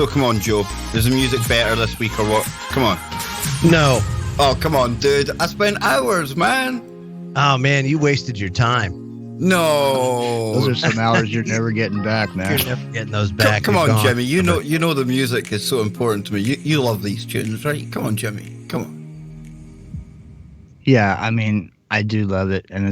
So come on, Joe. Is the music better this week or what? Come on. No. Oh, come on, dude. I spent hours, man. Oh, man, you wasted your time. No. Those are some hours you're never getting back, man. You're never getting those back. Come on, Gone. Jimmy. You know the music is so important to me. You love these tunes, right? Come on, Jimmy. Come on. Yeah, I mean, I do love it, and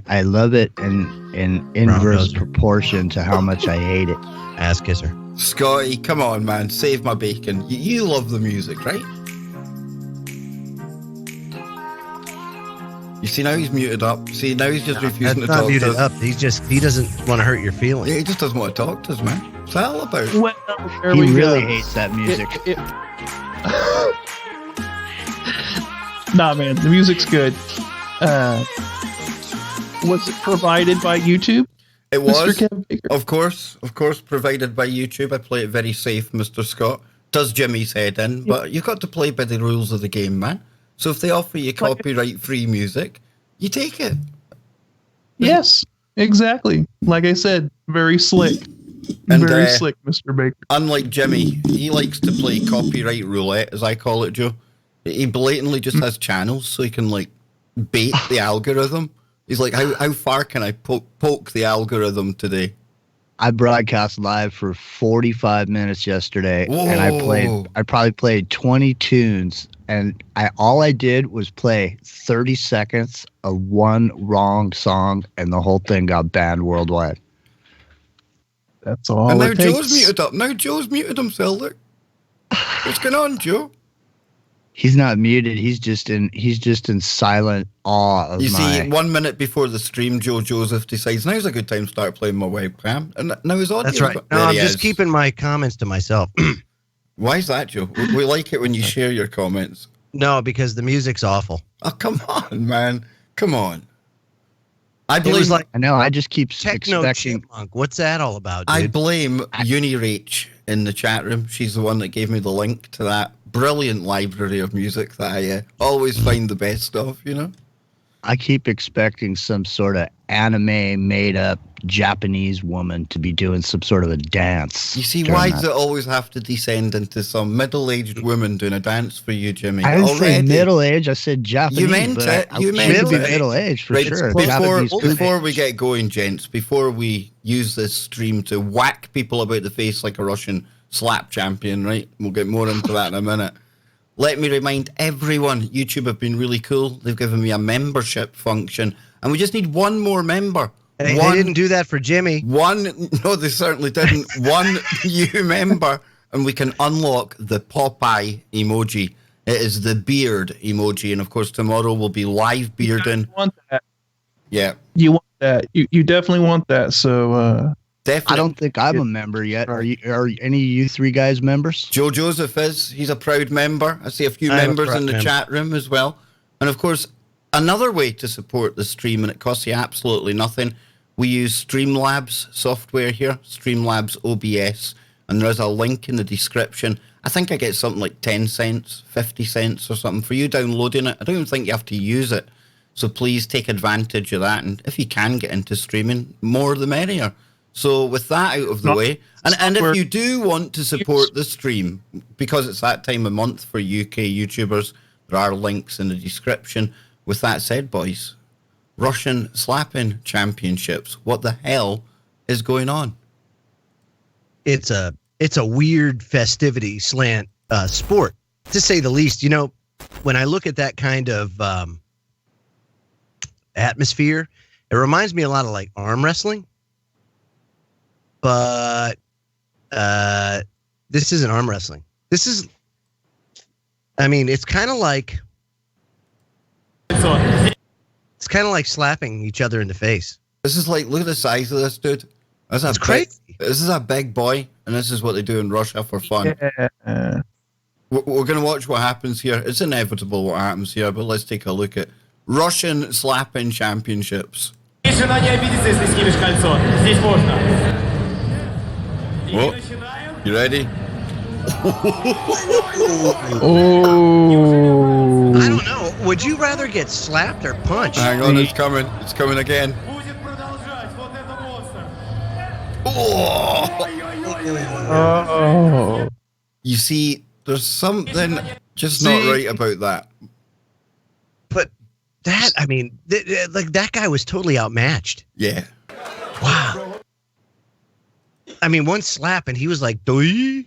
I love it in inverse proportion to how much I hate it. Ass kisser. Scotty, come on, man. Save my bacon. You love the music, right? You see, now he's muted up. See, now he's just refusing to That's not talk muted to us. up. He doesn't want to hurt your feelings. Yeah, he just doesn't want to talk to us, man. What's that all about? Well, there He we really go. hates that music. Nah, man, the music's good. Was it provided by YouTube? It was, Mr. Kevin Baker? of course, provided by YouTube. I play it very safe, Mr. Scott. Does Jimmy's head in, but you've got to play by the rules of the game, man. So if they offer you copyright-free music, you take it. Yes, exactly. Like I said, very slick. And, Very slick, Mr. Baker. Unlike Jimmy, he likes to play copyright roulette, as I call it, Joe. He blatantly just has channels so he can, like, bait the algorithm. He's like, how far can I poke the algorithm today? I broadcast live for 45 minutes yesterday, and I probably played 20 tunes, and all I did was play 30 seconds of one wrong song, and the whole thing got banned worldwide. That's all And now it takes. Joe's muted up. Now Joe's muted himself. Look. What's going on, Joe? He's not muted. He's just in silent awe of You my. see, 1 minute before the stream, Joe Joseph decides now's a good time to start playing my webcam. And now his audience. That's right. No, There I'm he just is. keeping my comments to myself. Why is that, Joe? We like it when you share your comments. No, because the music's awful. Oh, come on, man. Come on. I It blame, was like I know. I just keep Techno expecting. Chipmunk. What's that all about, I dude? blame Unirach in the chat room. She's the one that gave me the link to that brilliant library of music that I always find the best of, you know? I keep expecting some sort of anime made up Japanese woman to be doing some sort of a dance. You see, during why that. does it always have to descend into some middle-aged woman doing a dance for you, Jimmy? I didn't say Already? middle age. I said Japanese. You meant but it. I You should meant be it. middle age for Right, sure. Before, Japanese before food. we get going, gents, before we use this stream to whack people about the face like a Russian slap champion, right? We'll get more into that in a minute. Let me remind everyone, YouTube have been really cool. They've given me a membership function, and we just need one more member. Hey, they didn't do that for Jimmy. No, they certainly didn't. One new member, and we can unlock the Popeye emoji. It is the beard emoji, and of course tomorrow will be live bearding. You want that. Yeah, You want that. You definitely want that. So definitely. I don't think I'm a member yet. Are any of you three guys members? Joe Joseph is. He's a proud member. I see a few I'm a members proud in the member. chat room as well. And of course, another way to support the stream, and it costs you absolutely nothing. We use Streamlabs software here, Streamlabs OBS, and there's a link in the description. I think I get something like 10 cents, 50 cents or something for you downloading it. I don't even think you have to use it. So please take advantage of that. And if you can get into streaming, more the merrier. So with that out of the way, and if you do want to support the stream, because it's that time of month for UK YouTubers, there are links in the description. With that said, boys, Russian slapping championships. What the hell is going on? It's a weird festivity slant sport, to say the least. You know, when I look at that kind of atmosphere, it reminds me a lot of like arm wrestling. But this isn't arm wrestling. This is, I mean, it's kind of like slapping each other in the face. This is like, look at the size of this dude. It's crazy. This is a big boy, and this is what they do in Russia for fun. yeah. We're going to watch what happens here. It's inevitable what happens here, but let's take a look at Russian slapping championships. Жена не обидится, если скинешь кольцо. Здесь можно. Oh, you ready? Oh. I don't know. Would you rather get slapped or punched? Hang on, it's coming. It's coming again. Будет продолжать. Вот это монстр. Oh! Oh. You see, there's something just not See? right about that. But that, I mean, like that guy was totally outmatched. Yeah. Wow. I mean, one slap and he was like, "Doi," you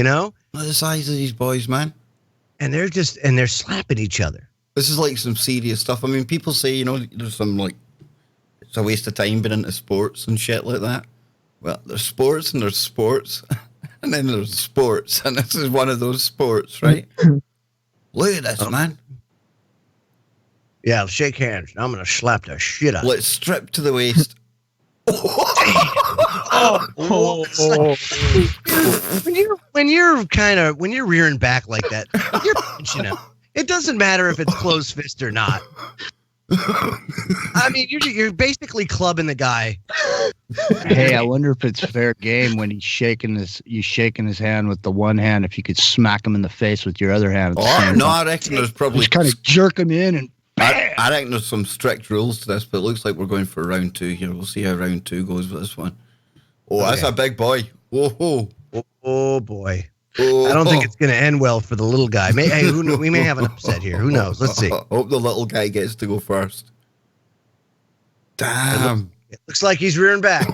know, Look at the size of these boys, man. and they're slapping each other. This is like some serious stuff. I mean, people say, you know, there's some like, it's a waste of time being into sports and shit like that. Well, there's sports and there's sports. And then there's sports. And this is one of those sports, right? Look at this, man. Yeah, I'll shake hands. I'm gonna slap the shit out. Let's strip to the waist. When you're rearing back like that, you're punching him. It doesn't matter if it's closed fist or not. I mean, you're basically clubbing the guy. Hey, I wonder if it's fair game when you shaking his hand with the one hand. If you could smack him in the face with your other hand. At the same No, time. I reckon there's probably. Just kind of jerk him in and. I reckon there's some strict rules to this, but it looks like we're going for round 2 here. We'll see how round 2 goes with this one. Oh, that's Okay. a big boy. Whoa. Oh boy. Oh, I don't think it's going to end well for the little guy. We may have an upset here. Who knows? Let's see. Hope the little guy gets to go first. Damn. It looks like he's rearing back.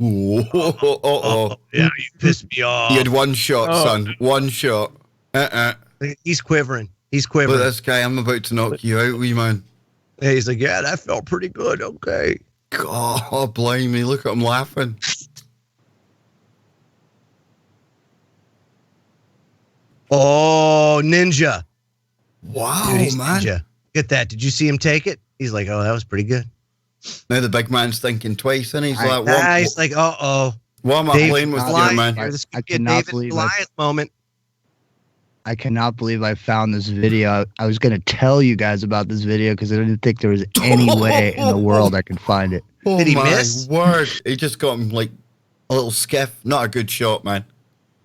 Oh. Yeah, you pissed me off. You had one shot, Oh. son. One shot. He's quivering. He's Look quivering. at this guy. I'm about to knock you out, wee man. And he's like, yeah, that felt pretty good. Okay. God, blimey. Look at him laughing. Oh, ninja. Wow, Dude, he's man. ninja. Get that. Did you see him take it? He's like, oh, that was pretty good. Now the big man's thinking twice, and he's like, He's like, uh-oh. what am I David playing with here, Goliath man? here. This I could be a cannot David believe Goliath moment. I cannot believe I found this video. I was going to tell you guys about this video because I didn't think there was any way in the world I could find it. Oh, Did he my miss? word. He just got him like a little skiff. Not a good shot, man.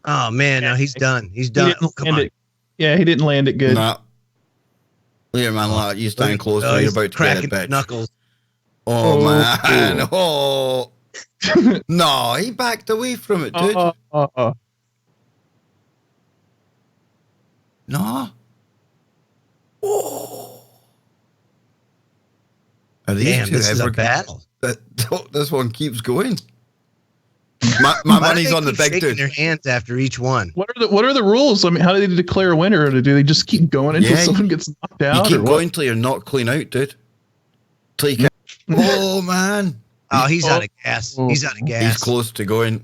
Oh, man. No, he's done. He's He done. didn't Oh, come land on. it. Yeah, he didn't land it good. Nah. Here, man, like, you stand close. Oh, You're he's about to get cracking it, bitch. knuckles. Oh, Oh, man. Oh. No, he backed away from it, dude. No. Oh. Are these Damn, two this is ever a battle. This one keeps going. My Why money's do they on the keep big shaking dude. their hands after each one. What are the rules? I mean, how do they declare a winner? Or do they just keep going until Yeah, someone gets knocked You out? keep or what? going till you're not clean out, dude. Till you can. Oh, man. Oh, he's out of gas. Oh. He's out of He's gas. close to going.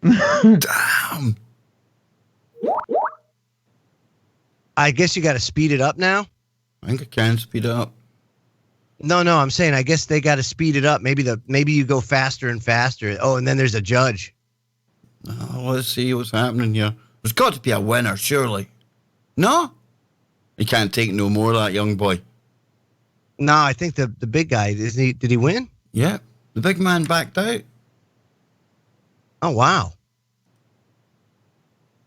Damn. I guess you got to speed it up now. I think I can speed it up. No, I'm saying I guess they got to speed it up. Maybe you go faster and faster. Oh, and then there's a judge. Oh, let's see what's happening here. There's got to be a winner, surely. No? He can't take no more of that young boy. No, I think the big guy, isn't he? Did he win? Yeah. The big man backed out. Oh, wow.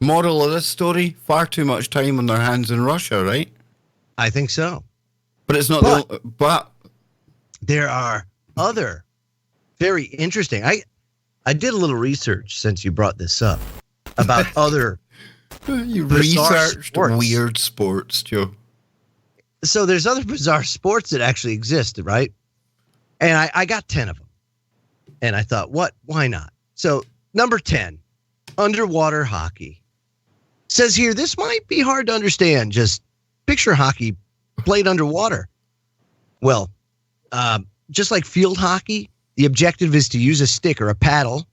Moral of this story, far too much time on their hands in Russia, right? I think so. But it's not but There are other very interesting. I did a little research since you brought this up about other. you bizarre researched sports. weird sports, Joe. So there's other bizarre sports that actually exist, right? And I got 10 of them. And I thought, why not? So number 10, underwater hockey. Says here, this might be hard to understand. Just picture hockey played underwater. Well, just like field hockey, the objective is to use a stick or a paddle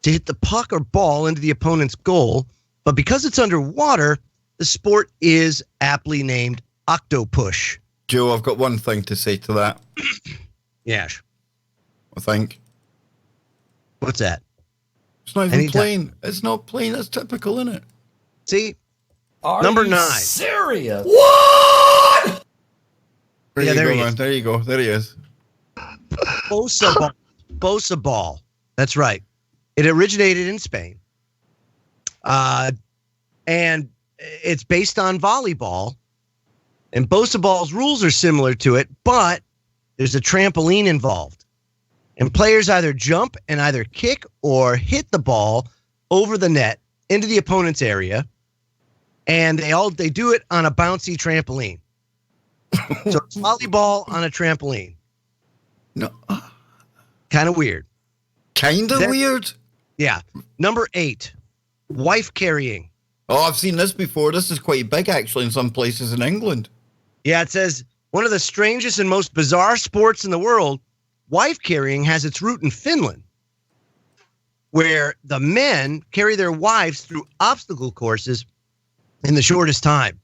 to hit the puck or ball into the opponent's goal. But because it's underwater, the sport is aptly named octopush. Joe, I've got one thing to say to that, Yeah. I think. What's that? It's not even Anytime. plain. It's not plain. That's typical, isn't it? See? Number 9. Serious? There Yeah, you there go, he man. is. There you go. There he is. Bosa ball. Bosa ball. That's right. It originated in Spain. And it's based on volleyball. And Bosa ball's rules are similar to it, but there's a trampoline involved. And players either jump and either kick or hit the ball over the net into the opponent's area. And they do it on a bouncy trampoline. So it's volleyball on a trampoline. No, Kind of weird. kind of weird. Yeah. Number 8, wife carrying. Oh, I've seen this before. This is quite big, actually, in some places in England. Yeah, it says one of the strangest and most bizarre sports in the world, wife carrying has its root in Finland, where the men carry their wives through obstacle courses in the shortest time.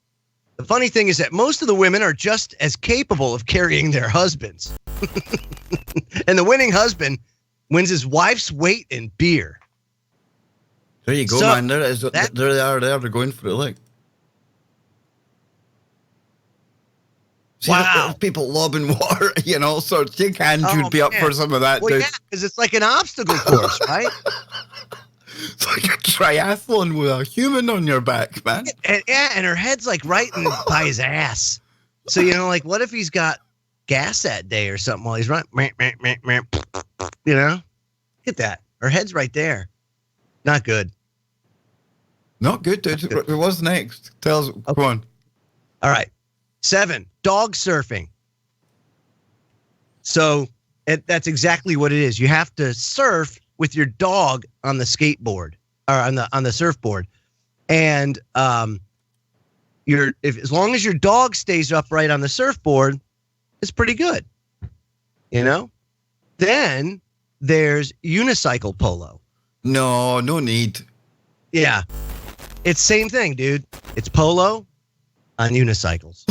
The funny thing is that most of the women are just as capable of carrying their husbands. And the winning husband wins his wife's weight in beer. There you go, So, man. There it is. that- There they are. They're going for it. Look. See, Wow. there's people lobbing water, all sorts. You can Oh, you'd be up man. for some of that, Well, dude. yeah, because it's like an obstacle course, right? It's like a triathlon with a human on your back, man. And her head's like right by his ass. So, like, what if he's got gas that day or something while he's running? Get that. Her head's right there. Not good. Not good, dude. What's next? Tell us. Go on. All right. 7, dog surfing. So that's exactly what it is. You have to surf with your dog on the skateboard or on the surfboard. And as long as your dog stays upright on the surfboard, it's pretty good. Then there's unicycle polo. No need. Yeah. It's same thing, dude. It's polo on unicycles.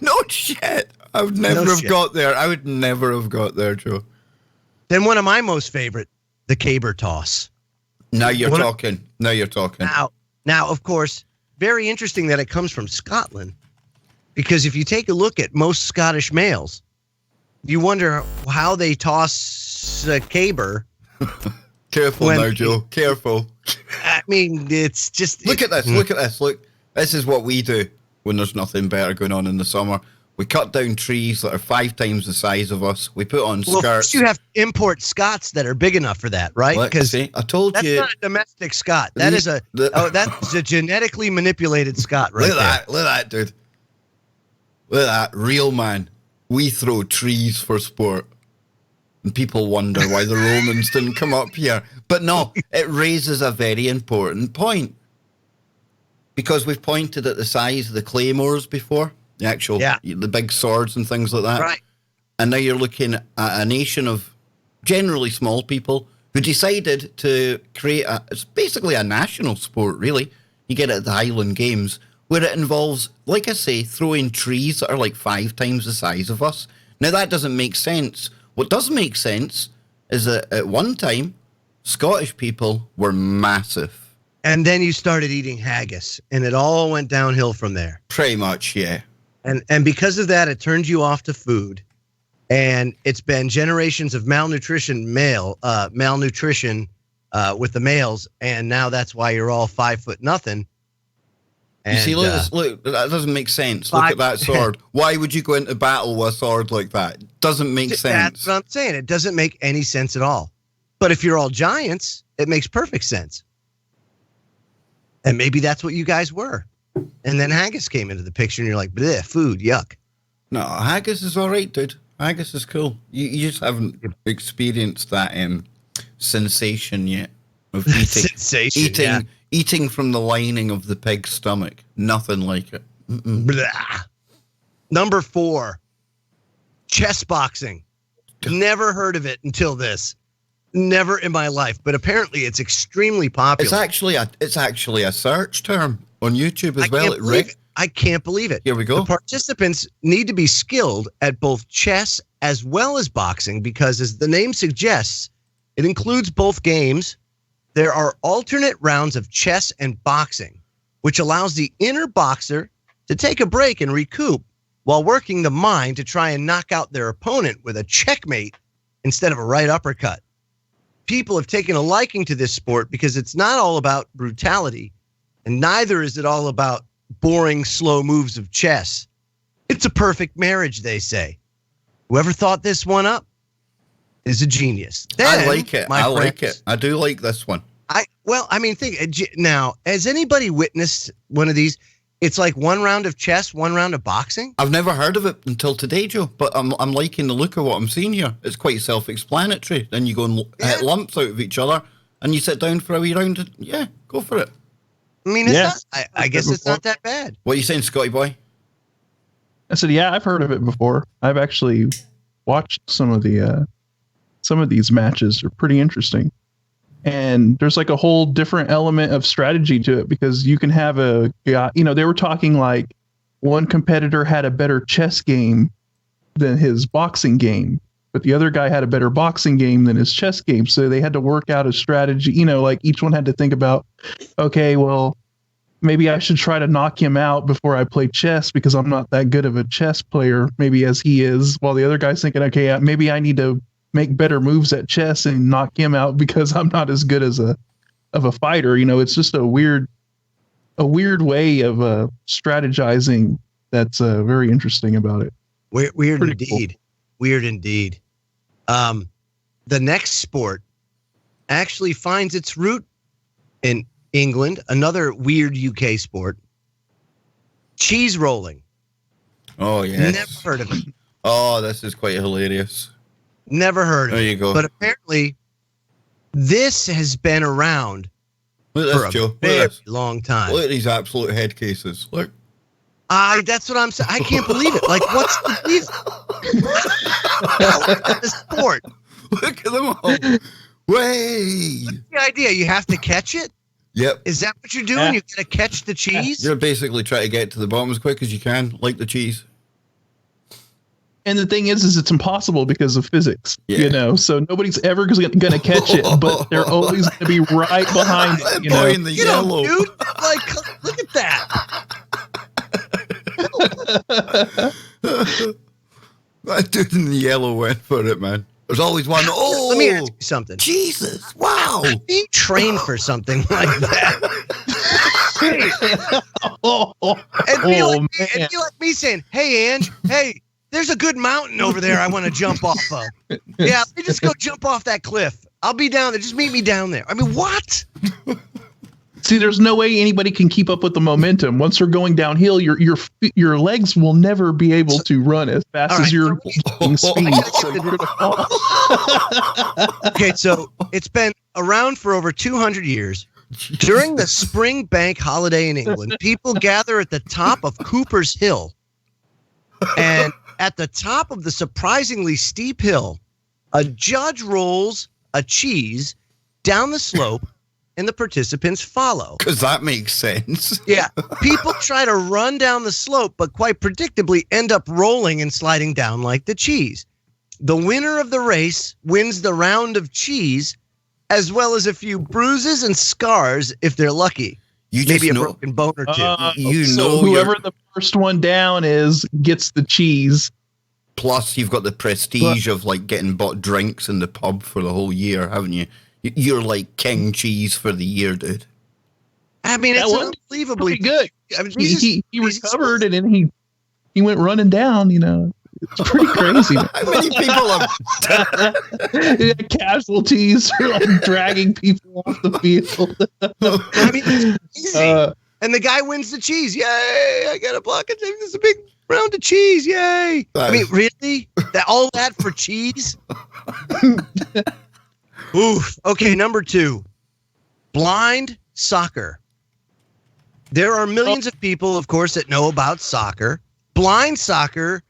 No shit. I would never No have shit. got there. I would never have got there, Joe. Then one of my most favorite, the caber toss. Now you're What- talking. Now you're talking. Now, of course, very interesting that it comes from Scotland, because if you take a look at most Scottish males, you wonder how they toss a caber. Careful when- now, Joe. Careful. I mean, it's just Look at this. Look at this. Look. This is what we do when there's nothing better going on in the summer. We cut down trees that are 5 times the size of us. We put on Well, skirts. first you have to import Scots that are big enough for that, right? Look, Because see, I told that's you. not a domestic Scot. That is that's a genetically manipulated Scot, right Look at that. Look at that, dude. Look at that. Real man. We throw trees for sport. And people wonder why the Romans didn't come up here. But no, it raises a very important point. Because we've pointed at the size of the claymores before. The actual, the big swords and things like that. Right. And now you're looking at a nation of generally small people who decided to create it's basically a national sport, really. You get it at the Highland Games, where it involves, like I say, throwing trees that are like 5 times the size of us. Now, that doesn't make sense. What does make sense is that at one time, Scottish people were massive. And then you started eating haggis, and it all went downhill from there. Pretty much, yeah. And because of that, it turned you off to food. And it's been generations of malnutrition with the males. And now that's why you're all 5 foot nothing. And, You see, look, that doesn't make sense. Look at that sword. Why would you go into battle with a sword like that? Doesn't make sense. That's what I'm saying. It doesn't make any sense at all. But if you're all giants, it makes perfect sense. And maybe that's what you guys were. And then haggis came into the picture, and you're like, bleh, food, yuck. No, haggis is all right, dude. Haggis is cool. You just haven't experienced that sensation yet of eating from the lining of the pig's stomach. Nothing like it. Blah. Number 4, chess boxing. Never heard of it until this. Never in my life, but apparently it's extremely popular. It's actually a search term on YouTube as well. I can't believe it. Here we go. The participants need to be skilled at both chess as well as boxing because, as the name suggests, it includes both games. There are alternate rounds of chess and boxing, which allows the inner boxer to take a break and recoup while working the mind to try and knock out their opponent with a checkmate instead of a right uppercut. People have taken a liking to this sport because it's not all about brutality, and neither is it all about boring, slow moves of chess. It's a perfect marriage, they say. Whoever thought this one up? is a genius. I Then, like it. my I like friends, it. I do like this one. think now, has anybody witnessed one of these? It's like one round of chess, one round of boxing. I've never heard of it until today, Joe, but I'm liking the look of what I'm seeing here. It's quite self-explanatory. Then you go and hit lumps out of each other, and you sit down for a wee round. Yeah, go for it. I mean, it's not, I guess it's not that bad. What are you saying, Scotty boy? I said, yeah, I've heard of it before. I've actually watched some of these matches. Are pretty interesting. And there's like a whole different element of strategy to it because you can have a guy, they were talking like one competitor had a better chess game than his boxing game, but the other guy had a better boxing game than his chess game. So they had to work out a strategy, like each one had to think about, okay, well, maybe I should try to knock him out before I play chess because I'm not that good of a chess player, maybe as he is, while the other guy's thinking, okay, maybe I need to make better moves at chess and knock him out because I'm not as good as of a fighter. It's just a weird way of strategizing that's very interesting about it. Weird Pretty indeed. cool. Weird indeed. The next sport actually finds its root in England, another weird UK sport. Cheese rolling. Oh, yes. Never heard of it. Oh, this is quite hilarious. Never heard of There it. you go. But apparently, this has been around Look for at this, a Joe. Look at very this. long time. Look at these absolute head cases. Look. That's what I'm saying. I can't believe it. Like, what's the reason? The sport. Look at them all. Way. The idea, you have to catch it? Yep. Is that what you're doing? Yeah. You got to catch the cheese? You're basically trying to get to the bottom as quick as you can, like the cheese. And the thing is it's impossible because of physics, Yeah. so nobody's ever going to catch it, but they're always going to be right behind That it, boy in the Get yellow. him, dude. Like, look at that. That dude in the yellow went for it, man. There's always one. Oh, Let me ask you something. Jesus! Wow. How do you train for something like that? Oh, It'd be, oh, like, man. it'd be like me saying, hey, Ange, hey, there's a good mountain over there I want to jump off of. Yeah, let me just go jump off that cliff. I'll be down there. Just meet me down there. I mean, what? See, there's no way anybody can keep up with the momentum. Once they're going downhill, your legs will never be able to run as fast All as right, your walking speed. gotta So get you're gonna fall. Okay, so it's been around for over 200 years. During the spring bank holiday in England, people gather at the top of Cooper's Hill. And at the top of the surprisingly steep hill, a judge rolls a cheese down the slope and the participants follow. Because that makes sense. Yeah, people try to run down the slope, but quite predictably end up rolling and sliding down like the cheese. The winner of the race wins the round of cheese, as well as a few bruises and scars if they're lucky. You just Maybe a know. broken bone or two. You so know whoever you're- the first one down is gets the cheese. Plus, you've got the prestige of like getting bought drinks in the pub for the whole year, haven't you? You're like king cheese for the year, dude. I mean, That it's was unbelievably Pretty good. I mean, He these- recovered and then he went running down. It's pretty crazy. How many people have Casualties are like dragging people off the field. I mean, it's easy. Uh, And the guy wins the cheese. Yay! I got a block of this is a big round of cheese. Yay! I mean, really? All that for cheese? Oof. Okay, number 2. Blind soccer. There are millions of people, of course, that know about soccer. Blind soccer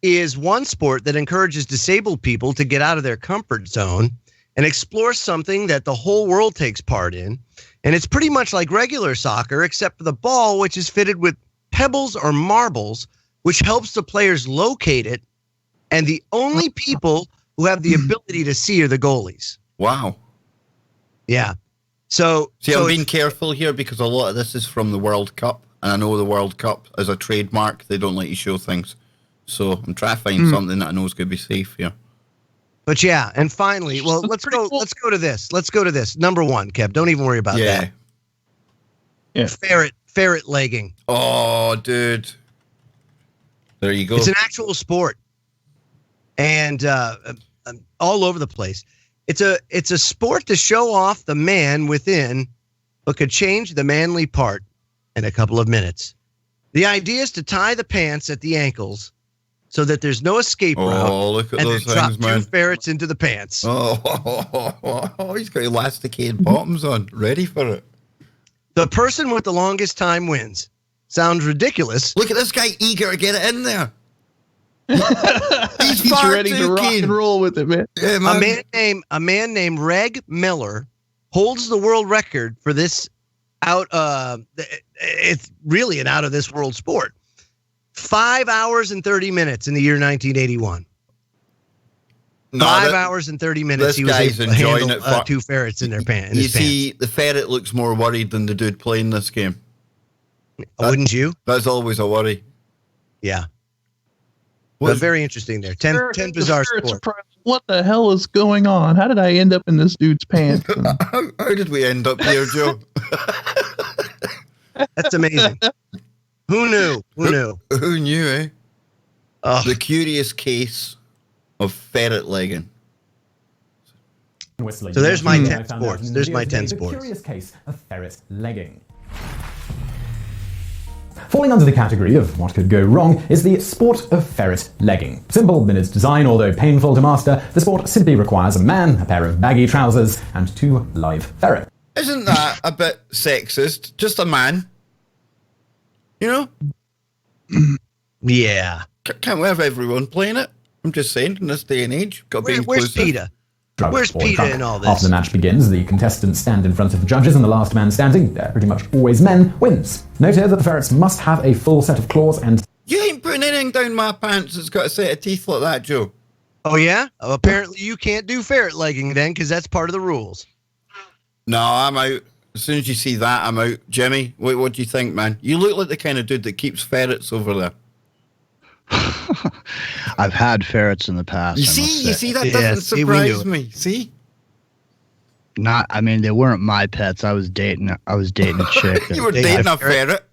is one sport that encourages disabled people to get out of their comfort zone and explore something that the whole world takes part in. And it's pretty much like regular soccer, except for the ball, which is fitted with pebbles or marbles, which helps the players locate it. And the only people who have the ability to see are the goalies. wow. Yeah. So See, so I'm it's- being careful here because a lot of this is from the World Cup, and I know the World Cup as a trademark, they don't let you show things. So I'm trying to find something that I know is going to be safe here. But yeah, and finally, well, let's Pretty go. cool. Let's go to this. Let's go to this. Number 1, Kev. Don't even worry about Yeah. that. Ferret legging. Oh, dude. There you go. It's an actual sport, and all over the place. It's a sport to show off the man within, but could change the manly part in a couple of minutes. The idea is to tie the pants at the ankles so that there's no escape route. Oh, look at and those then drop things, man. 2 ferrets into the pants. Oh, he's got elasticated bottoms on, ready for it. The person with the longest time wins. Sounds ridiculous. Look at this guy eager to get it in there. He's far ready too to rock keen. and roll with it, man. Yeah, man. A man named Reg Miller holds the world record for this it's really an out of this world sport. 5 hours and 30 minutes in the year 1981. No, 5 hours and 30 minutes. this He was guy's able to enjoying handle it. 2 ferrets in their pants. You see, the ferret looks more worried than the dude playing this game. Wouldn't you? That's always a worry. Yeah. What But is- very interesting there. 10 bizarre sports. What the hell is going on? How did I end up in this dude's pants? How did we end up here, Joe? That's amazing. Who knew? Who knew? Who knew, eh? Oh, The curious case of ferret legging. So there's my 10 sports. There's my 10 The sports. curious case of ferret legging. Falling under the category of what could go wrong is the sport of ferret legging. Simple in its design, although painful to master, the sport simply requires a man, a pair of baggy trousers, and 2 live ferrets. Isn't that a bit sexist? Just a man. You know? Yeah. Can't we have everyone playing it? I'm just saying, in this day and age, got to be Where's inclusive. PETA? Drug Where's or PETA drunk. in all this? After the match begins, the contestants stand in front of the judges, and the last man standing, they're pretty much always men, wins. Note here that the ferrets must have a full set of claws and You ain't putting anything down my pants that's got a set of teeth like that, Joe. Oh, yeah? Oh, apparently you can't do ferret legging then because that's part of the rules. No, I'm out. As soon as you see that, I'm out. Jimmy, what do you think, man? You look like the kind of dude that keeps ferrets over there. I've had ferrets in the past. You I must see, say. that Yeah, doesn't see, we knew surprise it. me. See? Not. I mean, they weren't my pets. I was dating a chick. You were They dating a have ferret. ferret.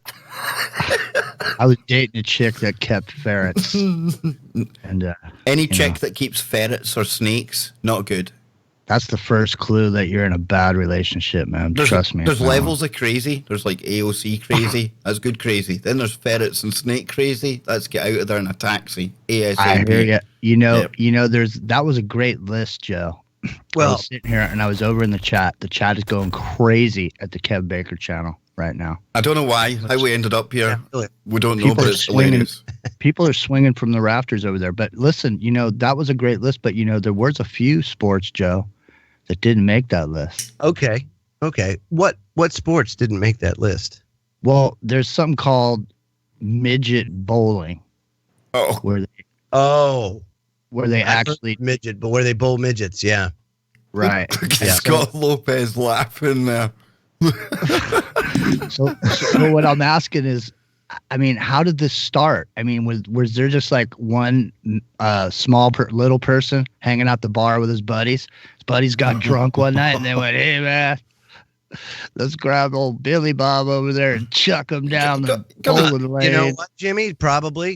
I was dating a chick that kept ferrets. And Any You chick know. that keeps ferrets or snakes, not good. that's the first clue that you're in a bad relationship, man. Trust me. There's on that one. levels of crazy. There's like AOC crazy. That's good crazy. Then there's ferrets and snake crazy. Let's get out of there in a taxi. ASAP. I hear you. Yeah. That was a great list, Joe. I Well, was sitting here and I was over in the chat. The chat is going crazy at the Kev Baker channel right now. I don't know why. How we ended up here. really. We don't know, People but are it's swinging. hilarious. People are swinging from the rafters over there. But listen, that was a great list. But there was a few sports, Joe, that didn't make that list. Okay. What sports didn't make that list? Well, there's something called midget bowling, Oh, where Oh, they I heard actually midget, but where they bowl midgets, yeah. right. Yeah. Scott Lopez laughing there. So what I'm asking is, I mean, how did this start? I mean, was there just like one little person hanging out the bar with his buddies? His buddies got drunk one night and they went, "Hey man, let's grab old Billy Bob over there and chuck him down the Come on. bowling lane." You know what, Jimmy?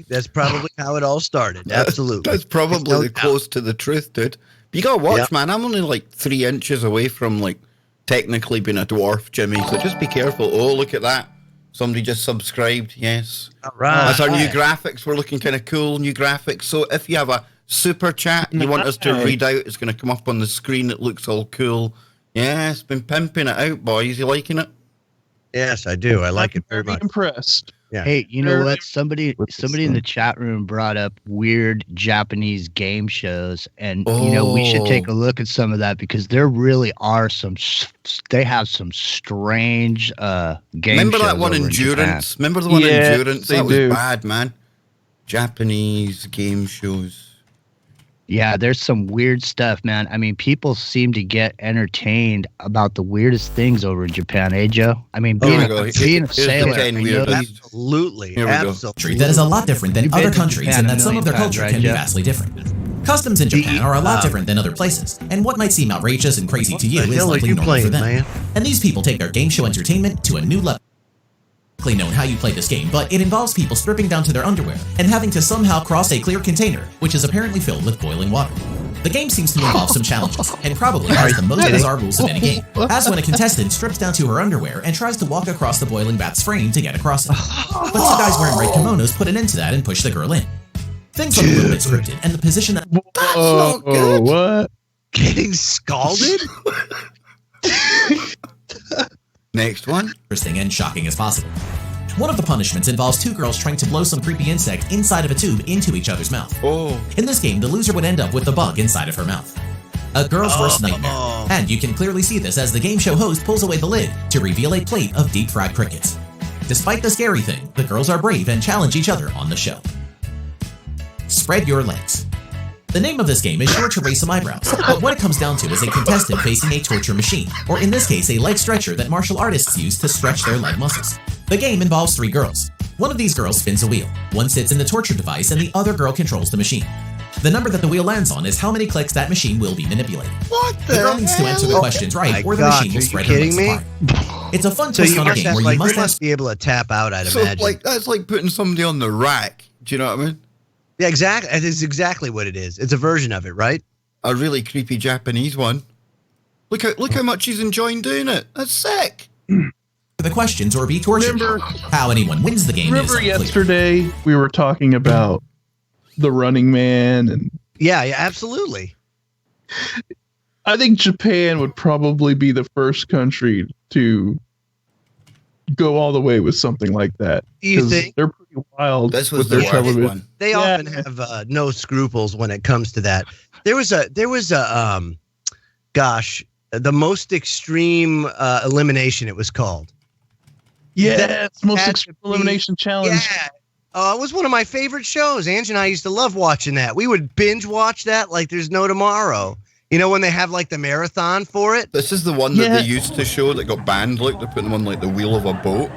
That's probably how it all started. Absolutely. That's probably No the doubt. close to the truth, dude. But you gotta watch, Yep. man. I'm only like 3 inches away from like technically being a dwarf, Jimmy. So just be careful. Oh, look at that. Somebody just subscribed. Yes. All right. That's our new graphics. We're looking kind of cool, new graphics. So if you have a super chat and you want us to read out, it's going to come up on the screen. It looks all cool. Yeah, it's been pimping it out, boys. You liking it? Yes, I do. I like it very Very much. impressed. Yeah. Hey, you know Very what? Somebody with this in the thing. chat room brought up weird Japanese game shows, and we should take a look at some of that because there really are they have some strange game Remember shows that one, over in Japan. Endurance? Remember the one, Yeah, Endurance? they That was do. bad, man. Japanese game shows. Yeah, there's some weird stuff, man. I mean, people seem to get entertained about the weirdest things over in Japan, eh, Joe? I mean, Here being, we go. being a Here's the sailor, 10 I know weird that- ones. Absolutely. Here we go. Absolutely. That is a lot different than You've other been to countries, Japan and a that some of their million times, culture right, can be Jeff? vastly different. Customs in Japan are a lot different than other places, and what might seem outrageous and crazy to you the is hell are likely you normal for playing, them. man? And these people take their game show entertainment to a new level. Known how you play this game, but it involves people stripping down to their underwear and having to somehow cross a clear container, which is apparently filled with boiling water. The game seems to involve some challenges, and probably has the most bizarre rules of any game, as when a contestant strips down to her underwear and tries to walk across the boiling bath's frame to get across it. But two guys wearing red kimonos put an end to that and push the girl in. Things look a little bit scripted, and the position that not good. What? Getting scalded? Next one. interesting and shocking as possible. One of the punishments involves two girls trying to blow some creepy insect inside of a tube into each other's mouth. Oh. In this game, the loser would end up with the bug inside of her mouth. A girl's worst nightmare. And you can clearly see this as the game show host pulls away the lid to reveal a plate of deep fried crickets. Despite the scary thing, the girls are brave and challenge each other on the show. Spread your legs. The name of this game is sure to raise some eyebrows, but what it comes down to is a contestant facing a torture machine, or in this case, a leg stretcher that martial artists use to stretch their leg muscles. The game involves 3 girls. One of these girls spins a wheel, one sits in the torture device, and the other girl controls the machine. The number that the wheel lands on is how many clicks that machine will be manipulating. What The girl needs to answer the questions right, or the machine will spread her legs apart. It's a fun So twist you on a must, game have, where like, you must you have must be able to tap out, I'd So, imagine. like, that's like putting somebody on the rack. Do you know what I mean? Yeah, exactly. That is exactly what it is. It's a version of it, right? A really creepy Japanese one. Look how much he's enjoying doing it. That's sick. the questions or be tortured. How anyone wins the game is Remember unclear. yesterday we were talking about the Running Man, and Yeah, absolutely. I think Japan would probably be the first country to go all the way with something like that. You 'Cause think? they're pretty wild This was with the their worst television. one. They Yeah. often have no scruples when it comes to that. There was a the most extreme elimination, it was called. Yeah, That it's most had to extreme be- elimination challenge. Yeah. It was one of my favorite shows. Angie and I used to love watching that. We would binge watch that like there's no tomorrow. You know, when they have like the marathon for it. This is the one that Yeah. they used to show that got banned. Look, they're putting them on like the wheel of a boat.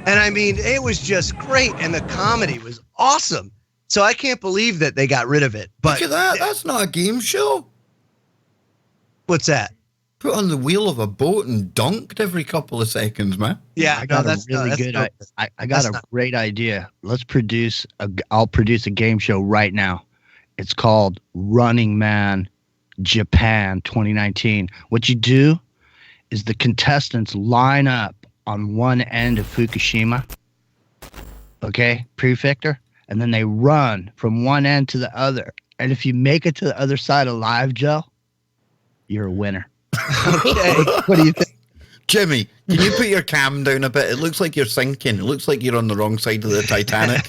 And I mean, it was just great. And the comedy was awesome. So I can't believe that they got rid of it. But Look at that. That's not a game show. what's that? Put on the wheel of a boat and dunked every couple of seconds, man. Yeah, I got a really good. I got that's a not- great idea. I'll produce a game show right now. It's called Running Man Japan 2019. What you do is the contestants line up on one end of Fukushima, okay, prefecture, and then they run from one end to the other. And if you make it to the other side alive, Joe, you're a winner. Okay. What do you think? Jimmy, can you put your cam down a bit? It looks like you're sinking. It looks like you're on the wrong side of the Titanic.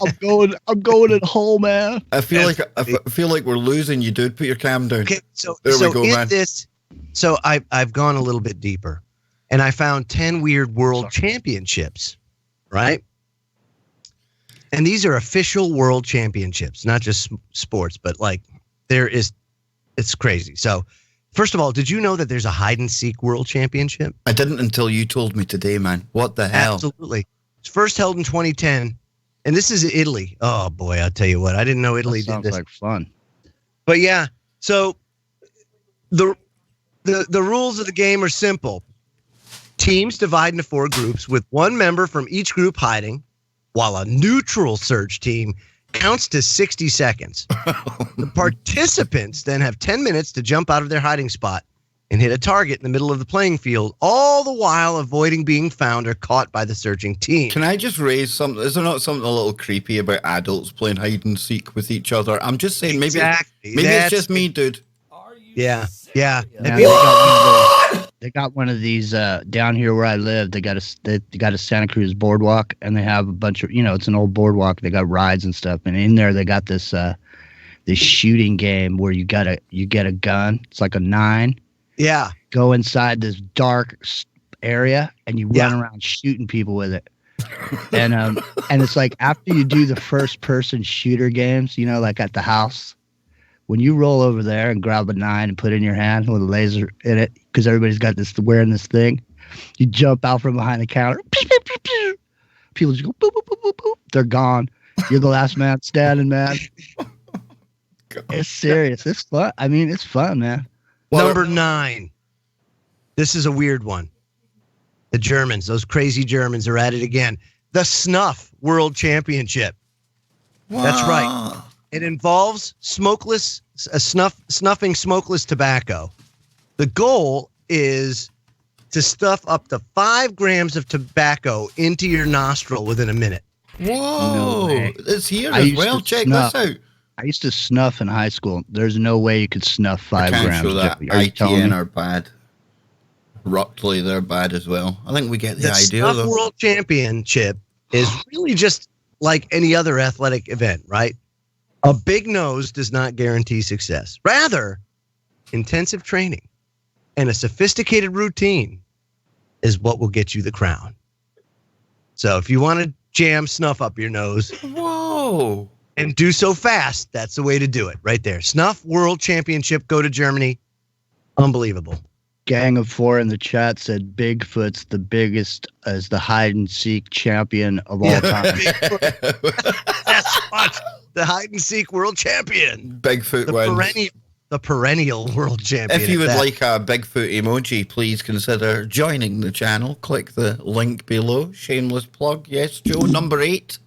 I'm going at home, man. I feel like we're losing you, dude. Put your cam down. Okay, so There we so go, in man. this, so I've gone a little bit deeper, and I found 10 weird world championships, right? And these are official world championships, not just sports, but like it's crazy. So, first of all, did you know that there's a hide and seek world championship? I didn't until you told me today, man. What the hell? Absolutely. It's first held in 2010, and this is Italy. Oh boy, I'll tell you what, I didn't know Italy That did sounds this. like fun. But yeah, so the rules of the game are simple. Teams divide into 4 groups with one member from each group hiding, while a neutral search team counts to 60 seconds. The participants then have 10 minutes to jump out of their hiding spot and hit a target in the middle of the playing field, all the while avoiding being found or caught by the searching team. Can I just raise something? Is there not something a little creepy about adults playing hide and seek with each other? I'm just saying, maybe Exactly. it's That's- just me, dude. Yeah. Yeah, they got one of these down here where I live. They got a Santa Cruz boardwalk, and they have a bunch of, it's an old boardwalk. They got rides and stuff, and in there they got this shooting game where you get a gun. It's like a 9. Yeah. Go inside this dark area, and you run around shooting people with it. And it's like after you do the first person shooter games, like at the house. When you roll over there and grab a 9 and put it in your hand with a laser in it, because everybody's got wearing this thing, you jump out from behind the counter. Pew, pew, pew, pew. People just go boop, boop, boop, boop, boop. They're gone. You're the last man standing, man. It's serious. It's fun. I mean, it's fun, man. Number 9. This is a weird one. The Germans, those crazy Germans are at it again. The Snuff World Championship. That's right. It involves snuffing smokeless tobacco. The goal is to stuff up to 5 grams of tobacco into your nostril within a minute. Whoa! way. It's here I as used well. to Check snuff. this out. I used to snuff in high school. There's no way you could snuff 5 I can't grams. show that. Are you telling ITN me? are bad. Rutley, they're bad as well. I think we get the The idea, Snuff though. World Championship is really just like any other athletic event, right? A big nose does not guarantee success. Rather, intensive training and a sophisticated routine is what will get you the crown. So if you want to jam snuff up your nose Whoa! and do so fast, that's the way to do it right there. Snuff World Championship, go to Germany. Unbelievable. Gang of 4 in the chat said Bigfoot's the biggest as the hide and seek champion of all time. That's what the hide and seek world champion. Bigfoot The wins. perennial world champion. If you at would that. like a Bigfoot emoji, please consider joining the channel. Click the link below. Shameless plug. Yes, Joe. Number 8.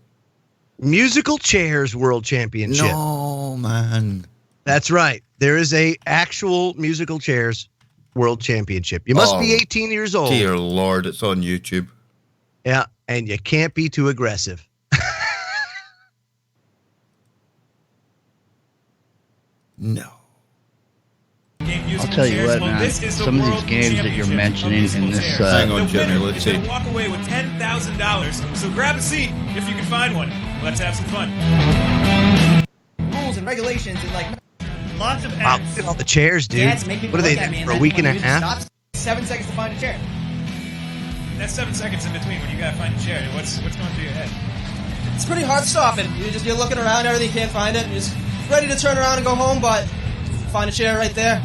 Musical chairs world championship. No, man. That's right. There is a actual musical chairs world championship. You must be Oh, 18 years old. Dear Lord, it's on YouTube. Yeah, and you can't be too aggressive. No. I'll tell you what, man. Some of these games that you're mentioning in this, Hang on, Jimmy. Let's see. Walk away with $10,000. So grab a seat if you can find one. Let's have some fun. Rules and regulations and like Lots of Wow, ads. look at all the chairs, dude. dads make people What are they look at me, there and for a then week and a when music half? stops, 7 seconds to find a chair. That's 7 seconds in between when you gotta find a chair. What's going through your head? It's pretty hard stuff, and you're looking around, everything, you can't find it, and you're just ready to turn around and go home, but find a chair right there.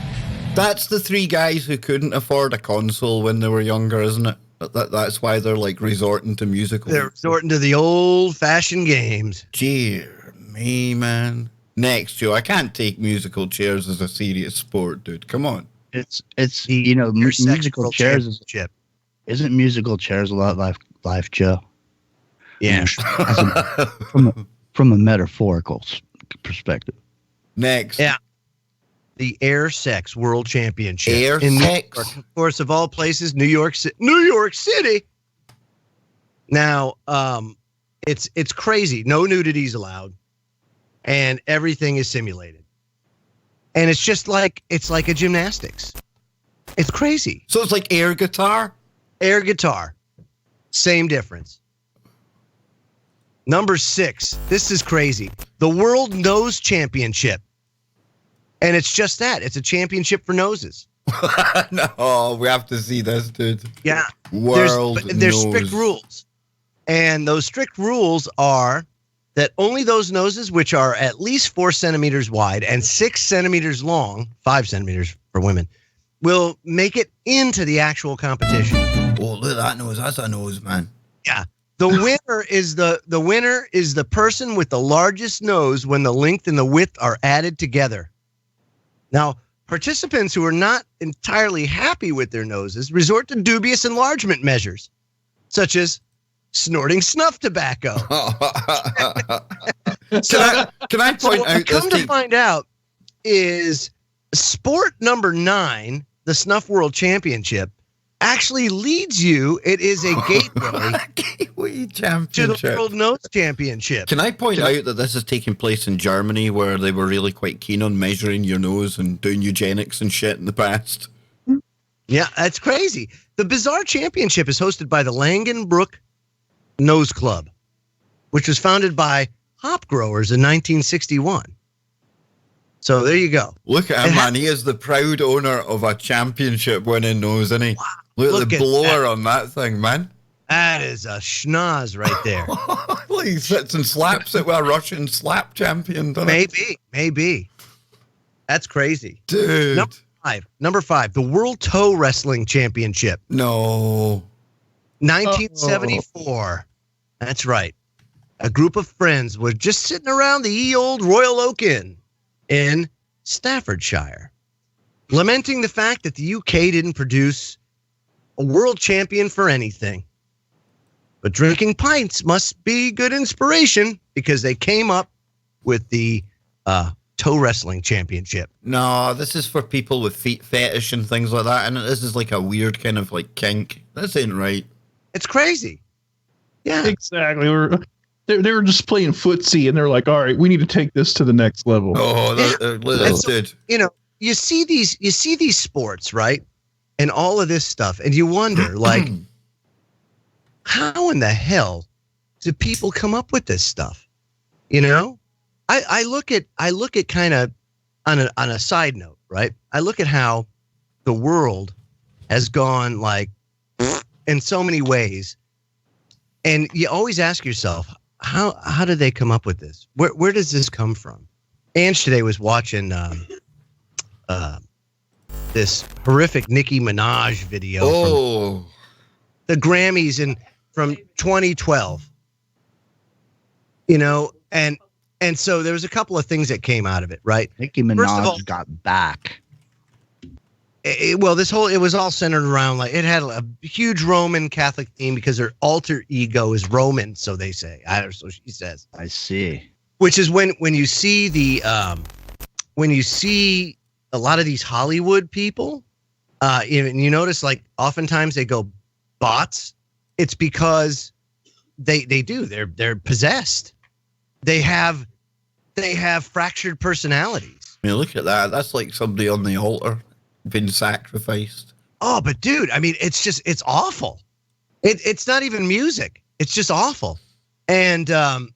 That's the 3 guys who couldn't afford a console when they were younger, isn't it? That's why they're like resorting to musical. They're resorting to the old-fashioned games. Dear me, man. Next, Joe. I can't take musical chairs as a serious sport, dude. Come on. it's Your sex musical world chairs is, championship. isn't musical chairs a lot like life, Joe? Yeah. From a metaphorical perspective. Next. Yeah. The Air Sex World Championship. Air in New sex? York. Of course, of all places, New York City. Now, it's crazy. No nudities allowed, and everything is simulated. And it's like a gymnastics. It's crazy. So it's like air guitar? Air guitar, same difference. Number 6. This is crazy. The World Nose Championship. And it's just that. It's a championship for noses. No, we have to see this, dude. Yeah. World There's strict nose. rules. And those strict rules are that only those noses which are at least 4 centimeters wide and 6 centimeters long, 5 centimeters for women, will make it into the actual competition. Oh, look at that nose. That's a nose, man. Yeah. The winner is the person with the largest nose when the length and the width are added together. Now, participants who are not entirely happy with their noses resort to dubious enlargement measures, such as snorting snuff tobacco. Can I point So out come this to find out is sport number 9, the Snuff World Championship, actually leads you. It is a gateway Gateway to the Championship. World Nose Championship. Can I point out that this is taking place in Germany, where they were really quite keen on measuring your nose and doing eugenics and shit in the past? Yeah, that's crazy. The Bizarre Championship is hosted by the Langenbrook Nose Club, which was founded by hop growers in 1961. So there you go. Look at him, man. He is the proud owner of a championship-winning nose, isn't he? Look Look at the at blower that. on that thing, man. That is a schnoz right there. Look, he sits and slaps it with a Russian slap champion, doesn't he? Maybe. That's crazy. Dude. Number 5, the World Toe Wrestling Championship, No. 1974. That's right. A group of friends were just sitting around the ye old Royal Oak Inn in Staffordshire, lamenting the fact that the UK didn't produce a world champion for anything. But drinking pints must be good inspiration, because they came up with the toe wrestling championship. No, this is for people with feet fetish and things like that. And this is like a weird kind of like kink. This ain't right. It's crazy. Yeah. Exactly. They were just playing footsie, and they're like, "All right, we need to take this to the next level." Oh, that's so, good. You know, you see these sports, right? And all of this stuff, and you wonder, like, how in the hell do people come up with this stuff? You know, I look at kind of on a side note, right? I look at how the world has gone like in so many ways, and you always ask yourself, how did they come up with this? Where does this come from? Ange today was watching this horrific Nicki Minaj video from the Grammys from 2012. You know, and so there was a couple of things that came out of it, right? Nicki Minaj got back. It was all centered around, like, it had a huge Roman Catholic theme because her alter ego is Roman, so they say. So she says. I see. Which is when you see when you see a lot of these Hollywood people, and you notice, like, oftentimes they go bots. It's because they're possessed. They have fractured personalities. I mean, look at that. That's like somebody on the altar been sacrificed. Oh, but dude, I mean, it's awful. It's not even music. It's just awful. And no,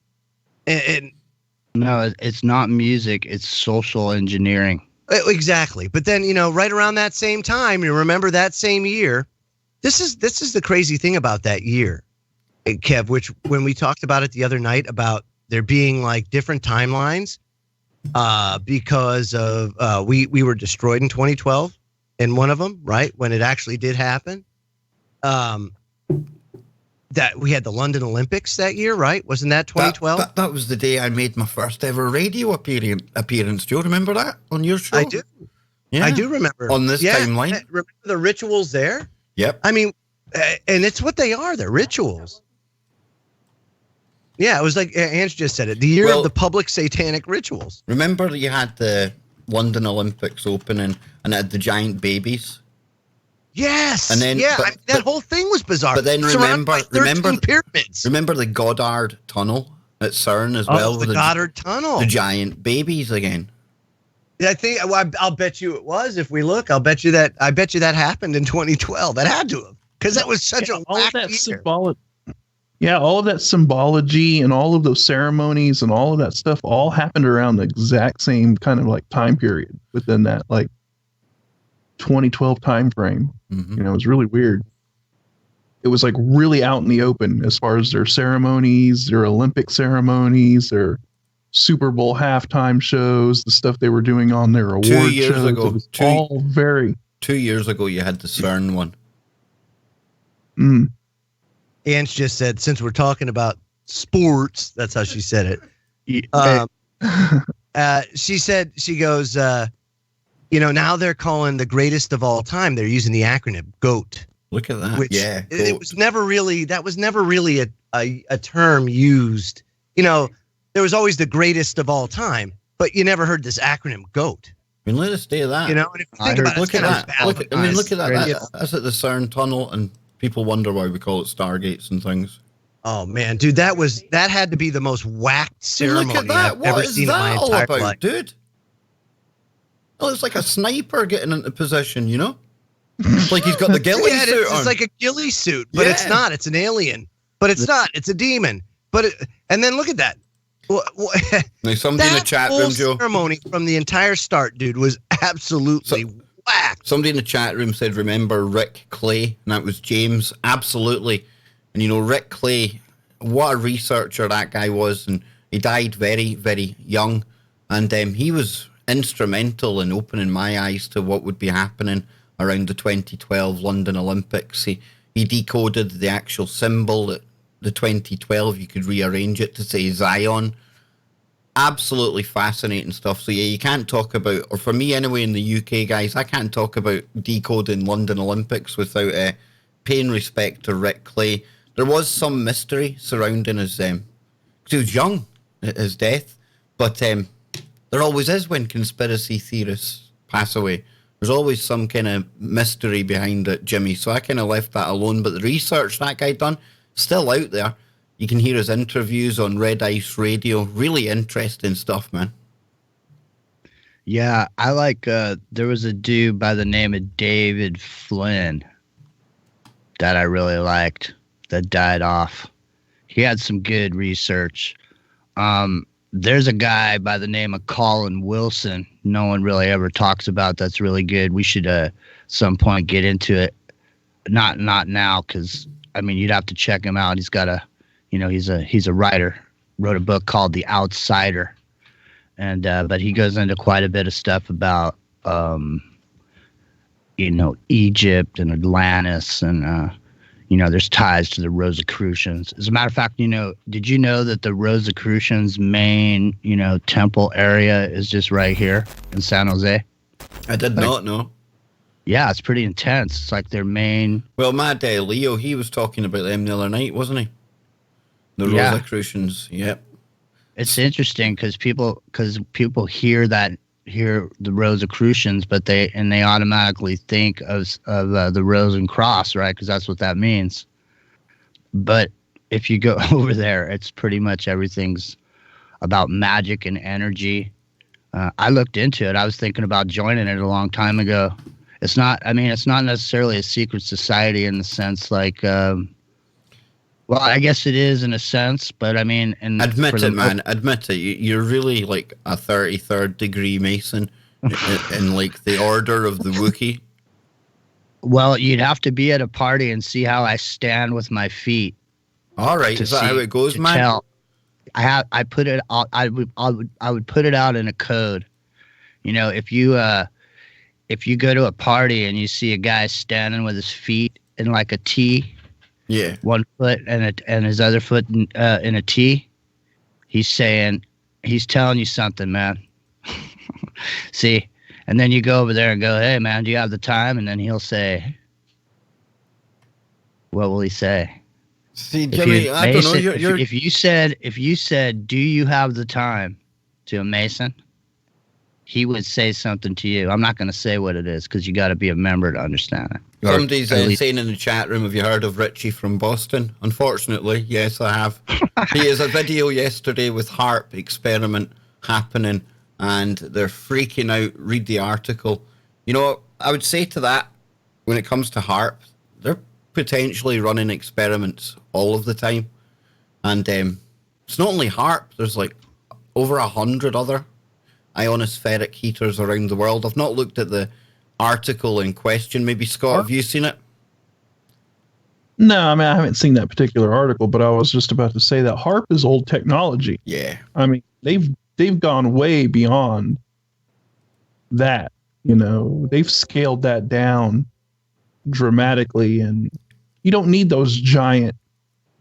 it's not music. It's social engineering. Exactly. But then, you know, right around that same time, you remember that same year. This is the crazy thing about that year, Kev, which when we talked about it the other night about there being like different timelines, because of we were destroyed in 2012 in one of them, right? When it actually did happen. That we had the London Olympics that year, right? Wasn't that 2012? That was the day I made my first ever radio appearance. Do you remember that on your show? I do. Yeah. I do remember. On this timeline. Remember the rituals there? Yep. I mean, and it's what they are. They're rituals. Yeah, it was like Ange just said it. The year of the public satanic rituals. Remember you had the London Olympics opening and it had the giant babies? Yes. And then that whole thing was bizarre. But then remember pyramids. Remember the Goddard Tunnel at CERN as well? The Goddard Tunnel. The giant babies again. I think I'll bet you it was. If we look, I bet you that happened in 2012. That had to have, because that was such a all of that year. symbolic. Yeah, all of that symbology and all of those ceremonies and all of that stuff all happened around the exact same kind of like time period within that like 2012 time frame. Mm-hmm. You know, it was really weird. It was like really out in the open as far as their ceremonies, their Olympic ceremonies, their Super Bowl halftime shows, the stuff they were doing on their award 2 years shows. ago, It was all very. 2 years ago, you had the CERN one. Ange just said, since we're talking about sports, that's how she said it. She said, she goes, you know, now they're calling the greatest of all time. They're using the acronym GOAT. Look at that. Which yeah. It was never really a term used. You know, there was always the greatest of all time, but you never heard this acronym GOAT. I mean, let us stay at that. You know, and if you think about it, look at that. Look at that. That's That's at the CERN tunnel, and people wonder why we call it stargates and things. Oh man, dude, that had to be the most whacked ceremony I've ever seen in my entire life, dude. Well, it's like a sniper getting into position, you know? Like he's got the ghillie suit on. It's like a ghillie suit, but it's not. It's an alien. But it's not. It's a demon. And then look at that. Now, somebody in the chat room, Joe. Ceremony from the entire start, dude, was absolutely whacked. Somebody in the chat room said, "Remember Rick Clay?" And that was James. Absolutely. And you know, Rick Clay, what a researcher that guy was, and he died very, very young. And he was instrumental in opening my eyes to what would be happening around the 2012 London Olympics. He decoded the actual symbol that the 2012, you could rearrange it to say Zion. Absolutely fascinating stuff. So yeah, you can't talk about, or for me anyway in the UK, guys, I can't talk about decoding London Olympics without paying respect to Rick Clay. There was some mystery surrounding his, because he was young at his death, but There always is when conspiracy theorists pass away. There's always some kind of mystery behind it, Jimmy. So I kind of left that alone. But the research that guy done, still out there. You can hear his interviews on Red Ice Radio. Really interesting stuff, man. Yeah, I like, there was a dude by the name of David Flynn that I really liked that died off. He had some good research. There's a guy by the name of Colin Wilson no one really ever talks about that's really good. We should some point get into it. Not now, because I mean you'd have to check him out. He's got a, he's a writer. Wrote a book called The Outsider, and but he goes into quite a bit of stuff about Egypt and Atlantis, and there's ties to the Rosicrucians. As a matter of fact, did you know that the Rosicrucians' main, temple area is just right here in San Jose? I did not know. Yeah, it's pretty intense. It's like their main... Well, Mad Leo, he was talking about them the other night, wasn't he? The Rosicrucians, yep. It's interesting because people hear the Rosicrucians, but they automatically think of the Rose and Cross, right? Because that's what that means. But if you go over there, it's pretty much everything's about magic and energy. I looked into it. I was thinking about joining it a long time ago. It's not necessarily a secret society in the sense like, well, I guess it is in a sense, but I mean... Admit it, man. Admit it. You're really like a 33rd degree Mason in like the Order of the Wookiee. Well, you'd have to be at a party and see how I stand with my feet. All right, is that how it goes, man? Tell. I put it out. I would put it out in a code. If you go to a party and you see a guy standing with his feet in like a T, yeah, one foot and his other foot in a T, he's telling you something, man. See, and then you go over there and go, "Hey, man, do you have the time?" And then he'll say, "What will he say?" See, Jimmy, I don't know. If you said, "Do you have the time?" to a Mason, he would say something to you. I'm not going to say what it is because you got to be a member to understand it. Somebody's saying in the chat room, have you heard of Richie from Boston? Unfortunately, yes, I have. He has a video yesterday with HAARP experiment happening, and they're freaking out. Read the article. I would say to that, when it comes to HAARP, they're potentially running experiments all of the time. And it's not only HAARP. There's like over 100 other ionospheric heaters around the world. I've not looked at the article in question. Maybe Scott, have you seen it? No, I mean I haven't seen that particular article, but I was just about to say that HAARP is old technology. Yeah, I mean they've gone way beyond that. They've scaled that down dramatically, and you don't need those giant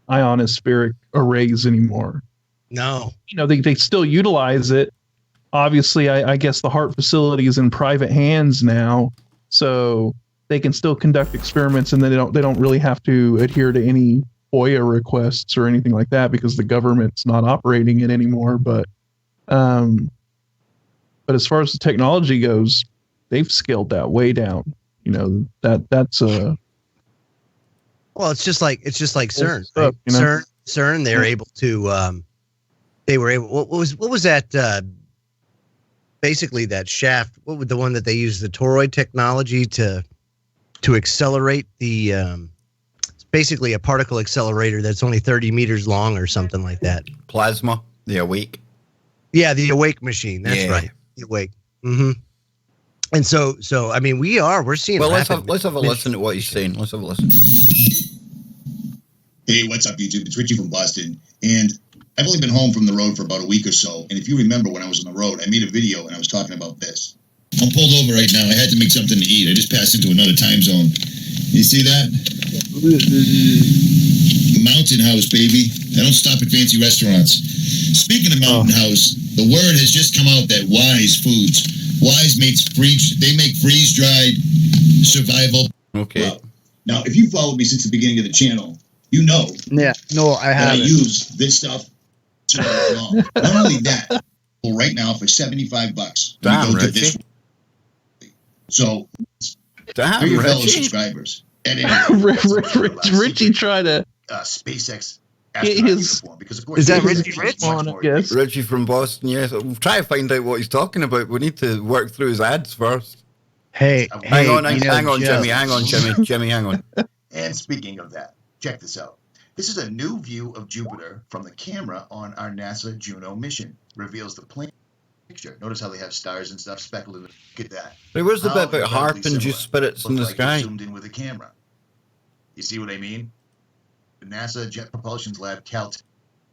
ionospheric arrays anymore. No, they still utilize it. Obviously, I guess the HAARP facility is in private hands now, so they can still conduct experiments, and then they don't really have to adhere to any FOIA requests or anything like that because the government's not operating it anymore. But as far as the technology goes, they've scaled that way down. That's a well, it's just like CERN. Stuff, right? CERN, they were able to what was that? Basically, that shaft. What was the one that they used the toroid technology to accelerate the? It's basically a particle accelerator that's only 30 meters long or something like that. Plasma, the Awake. Yeah, the Awake machine. That's right, the Awake. Mm-hmm. And so I mean, we're seeing. Well, let's have a listen to what he's saying. Let's have a listen. Hey, what's up, YouTube? It's Richie from Boston, and I've only been home from the road for about a week or so, and if you remember when I was on the road, I made a video and I was talking about this. I'm pulled over right now. I had to make something to eat. I just passed into another time zone. You see that? Mountain House, baby. I don't stop at fancy restaurants. Speaking of Mountain House, the word has just come out that Wise Foods, Wise makes they make freeze-dried survival. Okay. Well, now, if you followed me since the beginning of the channel, you know. Yeah. No, I haven't. I use this stuff to long. Not only that, right now for $75. Damn, Go to Richie. this. So, Damn, for your fellow Richie. subscribers. At any rate, Richie tried to SpaceX get astronaut his. uniform, because of course Is that SpaceX Richie is Rich? much On, I more guess. Richie from Boston, yes. We'll try to find out what he's talking about. We need to work through his ads first. Hey, Hang on, you know, hang on, Joe, Jimmy. Hang on, Jimmy. Jimmy, hang on. And speaking of that, check this out. This is a new view of Jupiter from the camera on our NASA Juno mission. Reveals the plain picture. Notice how they have stars and stuff speckled in the. Look at that. Hey, where's the How bit about incredibly harp and similar. juice spirits in the Looks like sky? it's zoomed in with a camera. You see what I mean? The NASA Jet Propulsion Lab, Caltech.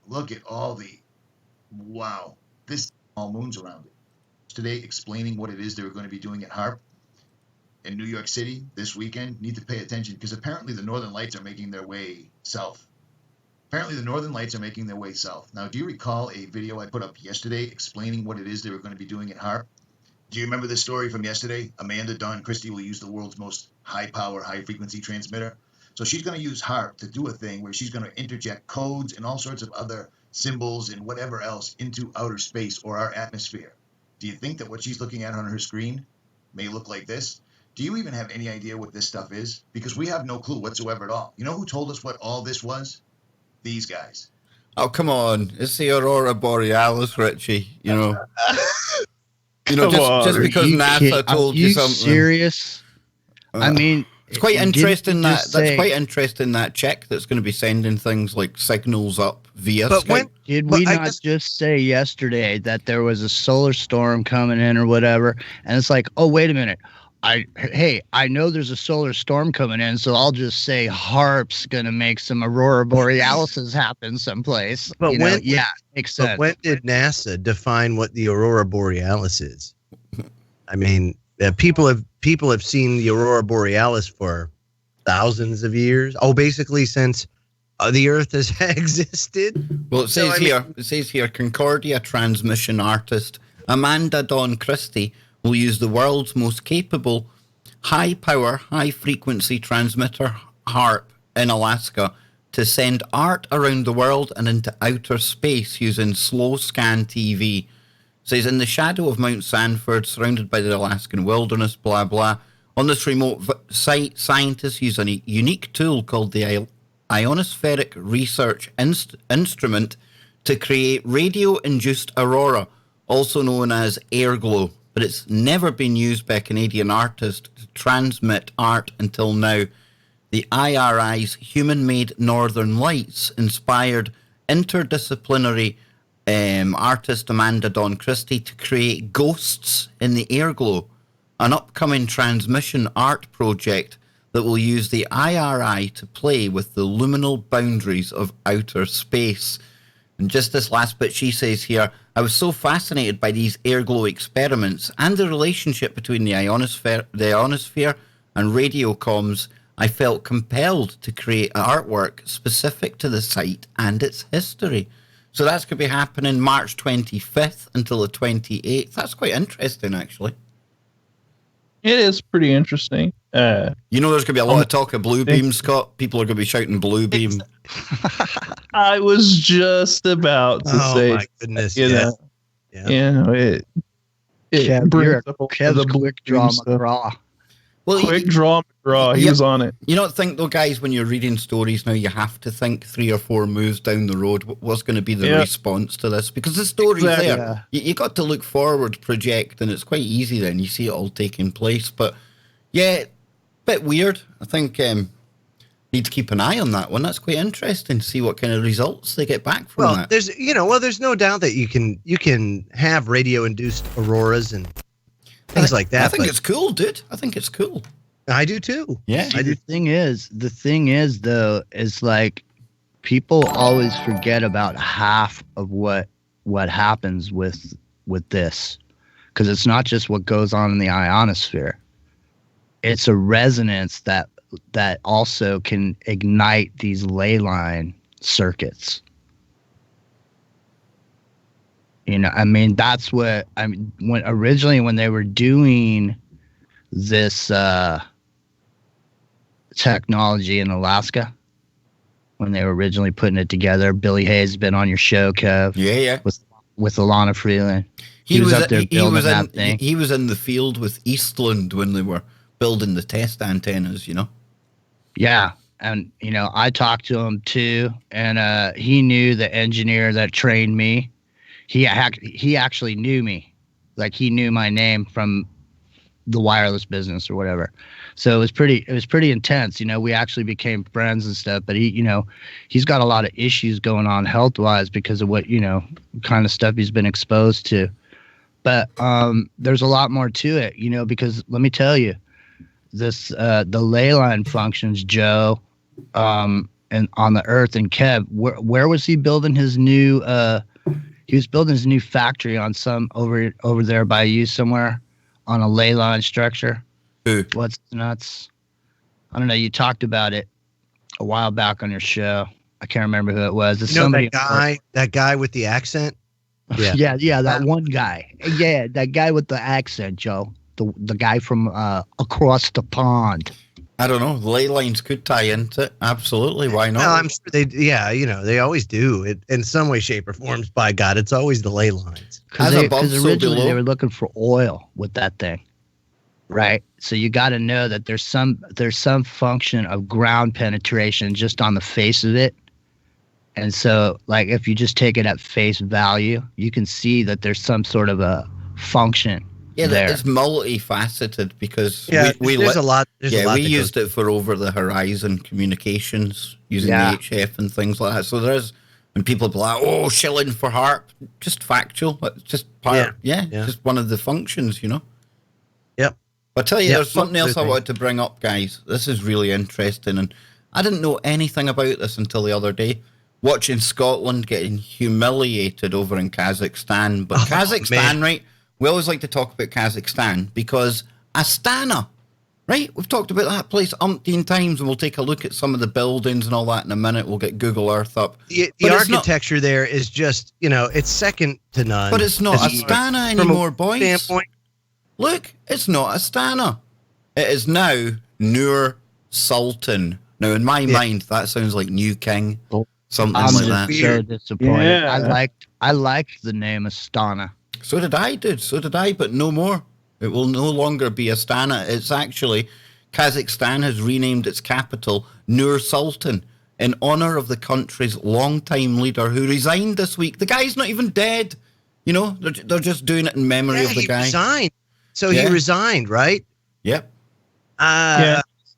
Look at all the. Wow. This all moons around it. Today, explaining what it is they were going to be doing at HARP in New York City this weekend. Need to pay attention because apparently the Northern Lights are making their way south. Now, do you recall a video I put up yesterday explaining what it is they were going to be doing at HARP? Do you remember this story from yesterday? Amanda Dawn Christie will use the world's most high-power, high-frequency transmitter. So she's going to use HARP to do a thing where she's going to interject codes and all sorts of other symbols and whatever else into outer space or our atmosphere. Do you think that what she's looking at on her screen may look like this? Do you even have any idea what this stuff is? Because we have no clue whatsoever at all. You know who told us what all this was? These guys. Oh, come on. It's the Aurora Borealis, Richie. You know, Come on. just because Are you NASA told are you you something. serious? I mean, It's quite didn't interesting you that just that's say- quite interesting that check that's going to be sending things like signals up via But Skype. when Did Well, we I not guess- just say yesterday that there was a solar storm coming in or whatever? And it's like, oh, wait a minute. I know there's a solar storm coming in, so I'll just say HARP's gonna make some Aurora Borealises happen someplace. But You know, when- yeah, makes sense. But when did NASA define what the Aurora Borealis is? I mean, people have seen the Aurora Borealis for thousands of years. Oh, basically since the Earth has existed. Well, it So, says I mean- here, Concordia transmission artist Amanda Dawn Christie will use the world's most capable high-power, high-frequency transmitter HARP in Alaska to send art around the world and into outer space using slow scan TV. It says in the shadow of Mount Sanford, surrounded by the Alaskan wilderness, blah blah. On this remote site, scientists use a unique tool called the ionospheric research instrument to create radio-induced aurora, also known as airglow. But it's never been used by a Canadian artist to transmit art until now. The IRI's human-made Northern Lights inspired interdisciplinary artist Amanda Dawn Christie to create Ghosts in the Airglow, an upcoming transmission art project that will use the IRI to play with the luminal boundaries of outer space. And just this last bit, she says here, I was so fascinated by these airglow experiments and the relationship between the ionosphere and radio comms, I felt compelled to create artwork specific to the site and its history. So that's going to be happening March 25th until the 28th. That's quite interesting, actually. It is pretty interesting. You know, there's going to be a lot of talk of blue beam, Scott. People are going to be shouting blue beam. I was just about to Oh say, my goodness! you Yeah. know, Yeah. you know, it Kev, brings you're up a lot of Kev's the blue quick draw stuff. McGraw. Well, Quick draw McGraw. He Yep. was on it. You don't think, though, guys, when you're reading stories now, you have to think 3 or 4 moves down the road. What's going to be the Yeah. response to this? Because the story's Exactly. there. You got to look forward, project, and it's quite easy then. You see it all taking place. But, yeah, bit weird. I think need to keep an eye on that one. That's quite interesting. See what kind of results they get back from Well, that. there's no doubt that you can have radio-induced auroras and things like that. I think but it's cool, dude. I think it's cool. I do too. Yeah. See, the thing is though, is like people always forget about half of what happens with this, because it's not just what goes on in the ionosphere. It's a resonance that also can ignite these ley line circuits. You know, I mean, that's what I mean. When they were doing this technology in Alaska, when they were originally putting it together, Billy Hayes has been on your show, Kev. Yeah. With with Alana Freeland. He was up there building that thing. He was in the field with Eastland when they were building the test antennas, you know? Yeah. And, you know, I talked to him too. And he knew the engineer that trained me. He actually knew me. Like, he knew my name from the wireless business or whatever. So it was pretty intense. You know, we actually became friends and stuff, but he's got a lot of issues going on health-wise because of what, kind of stuff he's been exposed to. But there's a lot more to it, because let me tell you, this the ley line functions, Joe, and on the Earth, and Kev, where was he building his new he was building his new factory on some over there by you somewhere on a ley line structure. What's nuts? I don't know. You talked about it a while back on your show. I can't remember who it was. It's somebody. That guy with the accent. Yeah, yeah, that one guy. Yeah, that guy with the accent, Joe. The guy from across the pond. I don't know. Ley lines could tie into it. Absolutely. Why not? Well, I'm sure they always do. It in some way, shape, or forms. By God, it's always the ley lines. Because originally they were looking for oil with that thing, right? So you got to know that there's some function of ground penetration just on the face of it. And so, like, if you just take it at face value, you can see that there's some sort of a function. Yeah, there. It's multifaceted because we used it for over the horizon communications using VHF and things like that. So there's when people be like, "Oh, shilling for HARP," just factual. It's just part. Just one of the functions, Yep. But I tell you, there's something else I wanted to bring up, guys. This is really interesting, and I didn't know anything about this until the other day. Watching Scotland getting humiliated over in Kazakhstan, but Kazakhstan, right? We always like to talk about Kazakhstan because Astana, right? We've talked about that place umpteen times, and we'll take a look at some of the buildings and all that in a minute. We'll get Google Earth up. The architecture there is just, it's second to none. But it's not Astana anymore, boys. Standpoint. Look, it's not Astana. It is now Nur Sultan. Now, in my mind, that sounds like New King, something like that. So disappointed. Yeah. I liked the name Astana. So did I, dude. So did I, but no more. It will no longer be Astana. It's actually, Kazakhstan has renamed its capital Nur Sultan in honor of the country's longtime leader who resigned this week. The guy's not even dead. They're just doing it in memory of the guy. Resigned. So he resigned, right? Yep.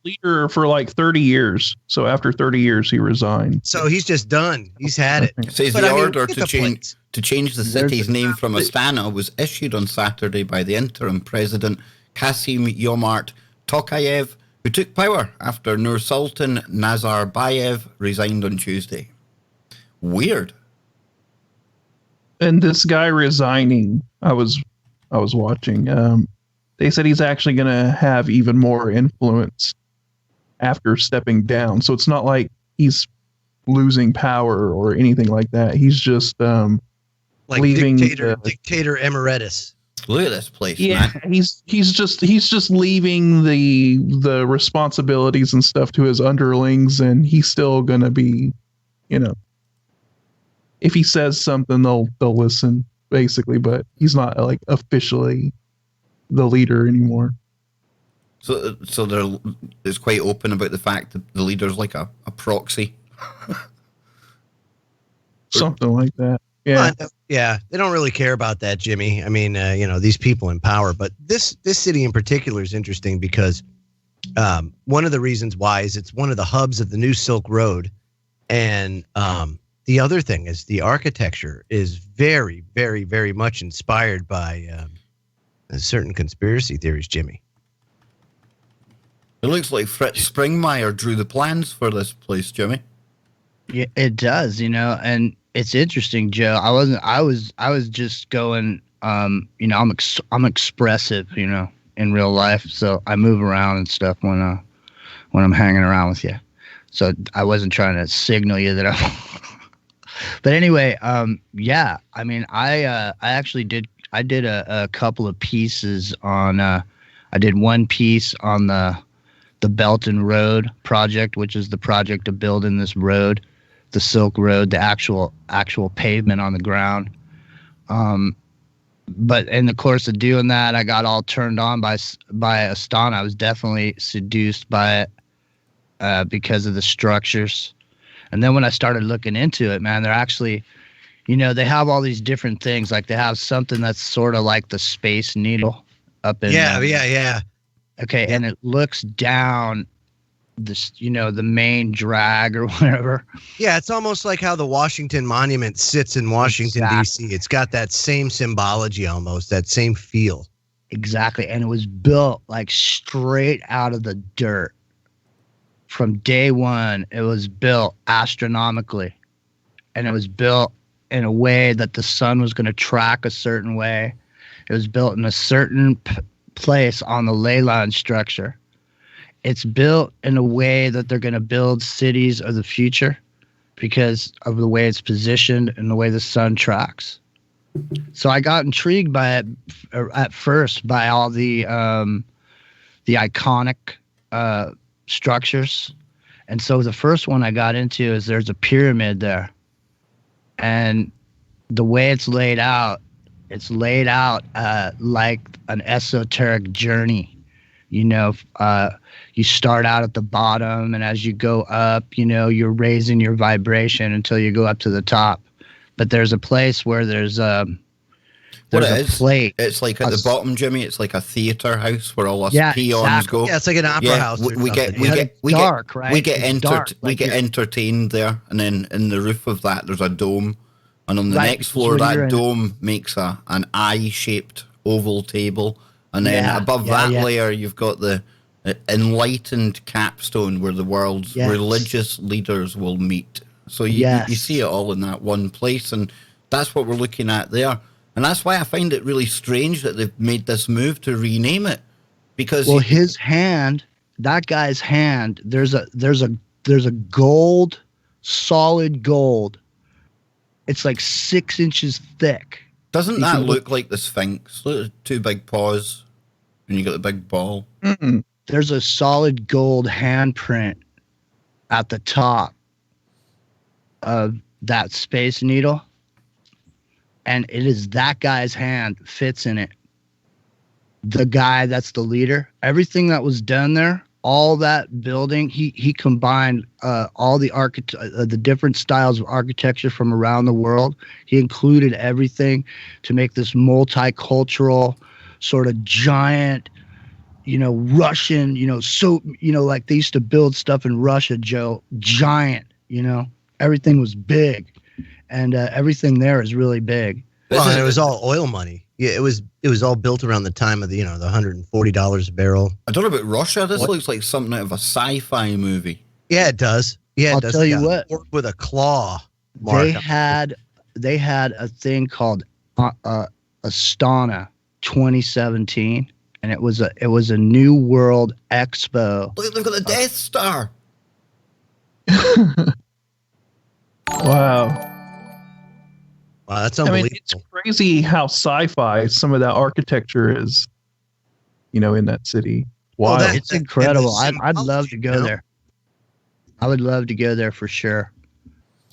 Leader for like 30 years. So after 30 years, he resigned. So he's just done. He's had it. It says the order to change the city's name from Astana was issued on Saturday by the interim president, Kasim Yomart Tokayev, who took power after Nur-Sultan Nazarbayev resigned on Tuesday. Weird. And this guy resigning, I was watching. They said he's actually going to have even more influence after stepping down. So it's not like he's losing power or anything like that. He's just like leaving dictator emeritus. Look at this place, man. He's just leaving the responsibilities and stuff to his underlings, and he's still going to be, if he says something, they'll listen basically, but he's not like officially the leader anymore. So it's quite open about the fact that the leader's like a proxy. Something like that. Yeah. They don't really care about that, Jimmy. I mean, these people in power, but this city in particular is interesting because one of the reasons why is it's one of the hubs of the new Silk Road. And the other thing is the architecture is very, very, very much inspired by certain conspiracy theories, Jimmy. It looks like Fritz Springmeier drew the plans for this place, Jimmy. Yeah, it does, and it's interesting, Joe. I was just going, I'm expressive, in real life, so I move around and stuff when I'm hanging around with you. So I wasn't trying to signal you that I'm. But anyway, I mean, I actually did a couple of pieces on. I did one piece on the Belton Road project, which is the project of building this road, the Silk Road, the actual pavement on the ground. But in the course of doing that, I got all turned on by Astana. I was definitely seduced by it because of the structures. And then when I started looking into it, man, they're actually, they have all these different things. Like they have something that's sort of like the Space Needle up in Yeah. Okay, and it looks down this, the main drag or whatever. Yeah, it's almost like how the Washington Monument sits in Washington, D.C. It's got that same symbology almost, that same feel. Exactly, and it was built like straight out of the dirt. From day one, it was built astronomically, and it was built in a way that the sun was going to track a certain way. It was built in a certain place on the ley line structure. It's built in a way that they're going to build cities of the future because of the way it's positioned and the way the sun tracks. So I got intrigued by it at first by all the iconic structures. And so the first one I got into is there's a pyramid there. And the way it's laid out like an esoteric journey. You start out at the bottom, and as you go up, you're raising your vibration until you go up to the top. But there's a place where there's a plate. It's like at the bottom, Jimmy. It's like a theater house where all us peons exactly. go. Yeah, it's like an opera house. We get entertained there, and then in the roof of that there's a dome, and on the next floor that dome makes an eye-shaped oval table, and then above that layer you've got the enlightened capstone where the world's religious leaders will meet. So you see it all in that one place, and that's what we're looking at there. And that's why I find it really strange that they've made this move to rename it, because his hand, that guy's hand, there's a gold, solid gold. It's like 6 inches thick. Doesn't that look like the Sphinx? Look at the two big paws, and you got the big ball. Mm-mm. There's a solid gold handprint at the top of that Space Needle. And it is that guy's hand fits in it. The guy that's the leader. Everything that was done there, all that building, he combined all the different styles of architecture from around the world. He included everything to make this multicultural sort of giant, Russian, like they used to build stuff in Russia, Joe, giant, everything was big. And everything there is really big. Well, and it was all oil money. Yeah, it was all built around the time of the the $140 a barrel. I don't know about Russia. This looks like something out of a sci-fi movie. Yeah, it does. Yeah, I'll tell you what. With a claw. They had a thing called Astana 2017, and it was a New World Expo. Look, they've got the Death Star. Wow. Wow, that's unbelievable. It's crazy how sci-fi some of that architecture is, in that city. Wow. It's incredible. I'd love to go there. I would love to go there for sure.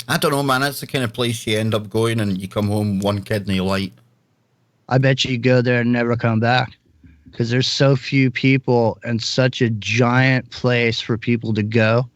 I don't know, man. That's the kind of place you end up going and you come home one kidney light. I bet you go there and never come back because there's so few people and such a giant place for people to go.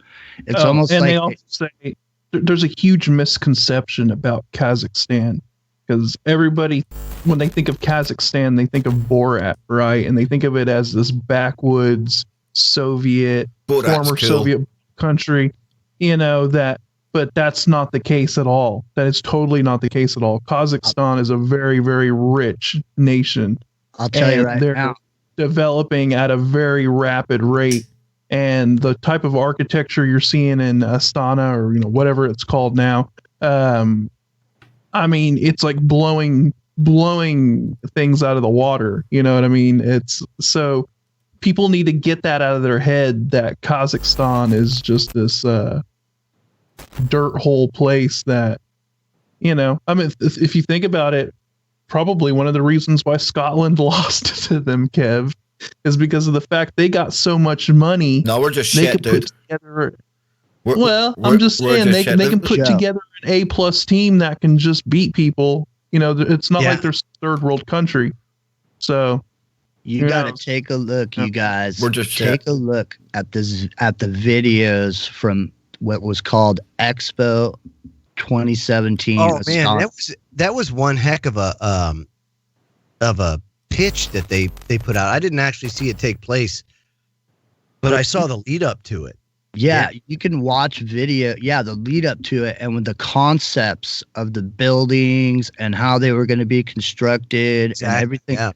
It's almost and like... they also say... There's a huge misconception about Kazakhstan because everybody, when they think of Kazakhstan, they think of Borat, right? And they think of it as this backwoods former Soviet country, but that's not the case at all. That is totally not the case at all. Kazakhstan is a very, very rich nation. I'll tell you right now. They're developing at a very rapid rate. And the type of architecture you're seeing in Astana or whatever it's called now, it's like blowing things out of the water. You know what I mean? It's so people need to get that out of their head that Kazakhstan is just this dirt hole place that if you think about it, probably one of the reasons why Scotland lost to them, Kev, is because of the fact they got so much money. No, we're just shit, dude. I'm just saying they can put together an A+ team that can just beat people It's not like there's a third world country. So you got to take a look, you guys. We're just take a look at the videos from what was called Expo 2017. Oh man, that was one heck of a pitch that they put out. I didn't actually see it take place, but I saw the lead up to it. Yeah, you can watch video. Yeah, the lead up to it, and with the concepts of the buildings and how they were going to be constructed and everything. Yeah.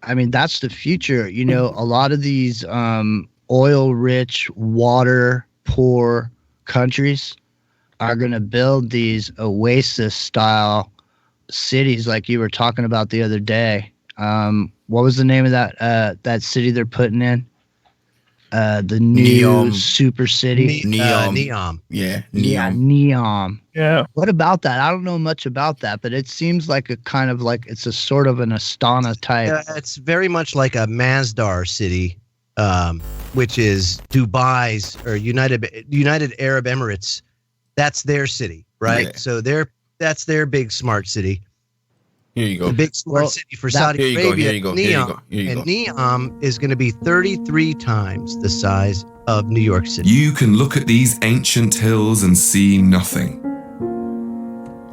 I mean, that's the future. A lot of these oil-rich, water-poor countries are going to build these oasis-style cities, like you were talking about the other day. What was the name of that city they're putting in? The new Neom. super city. Neom. Yeah. Neom. Yeah. What about that? I don't know much about that, but it seems like a kind of like it's a sort of an Astana type. It's very much like a Masdar city, which is Dubai's or United Arab Emirates. That's their city, right? Yeah. So that's their big smart city. Here you go. The big smart city for Saudi Arabia. Here you go. And Neom is going to be 33 times the size of New York City. You can look at these ancient hills and see nothing.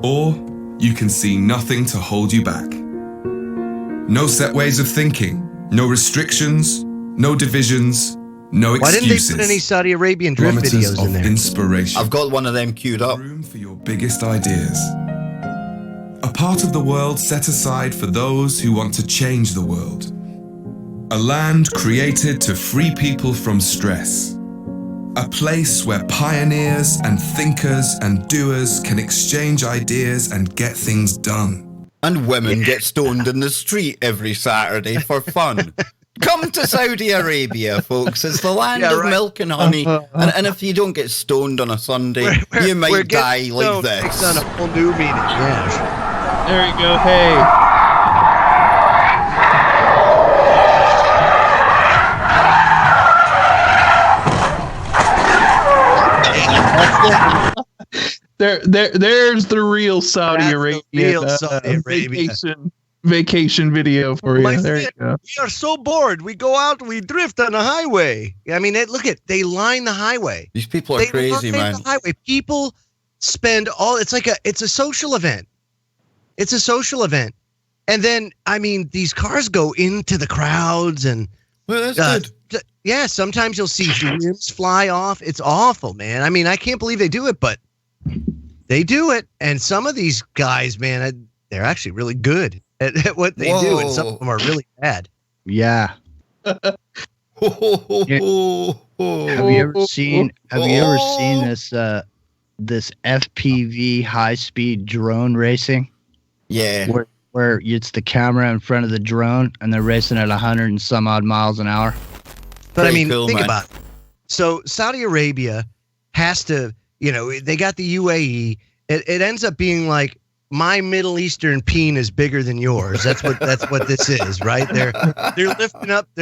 Or you can see nothing to hold you back. No set ways of thinking, no restrictions, no divisions, no excuses. Why didn't they put any Saudi Arabian drift videos in there? Inspiration. I've got one of them queued up. Room for your biggest ideas. A part of the world set aside for those who want to change the world. A land created to free people from stress. A place where pioneers and thinkers and doers can exchange ideas and get things done. And women get stoned in the street every Saturday for fun. Come to Saudi Arabia, folks. It's the land of milk and honey. And if you don't get stoned on a Sunday, you might die like this. It's on a whole new meaning. Yeah. There you go. Hey. There's the real Saudi Arabia. Vacation video for you. There you go. We are so bored. We go out, we drift on the highway. I mean, they line the highway. These people are crazy, man. The highway. People spend it's a social event. It's a social event. And then, I mean, these cars go into the crowds and well, that's good. Yeah, sometimes you'll see rims fly off. It's awful, man. I mean, I can't believe they do it, but they do it. And some of these guys, man, they're actually really good at what they do, and some of them are really bad. Yeah. Have you ever seen this FPV high-speed drone racing? Yeah. Where it's the camera in front of the drone and they're racing at 100 and some odd miles an hour. But I mean, think about it. So Saudi Arabia has to, they got the UAE. It ends up being like my Middle Eastern peen is bigger than yours. That's what this is, right? They're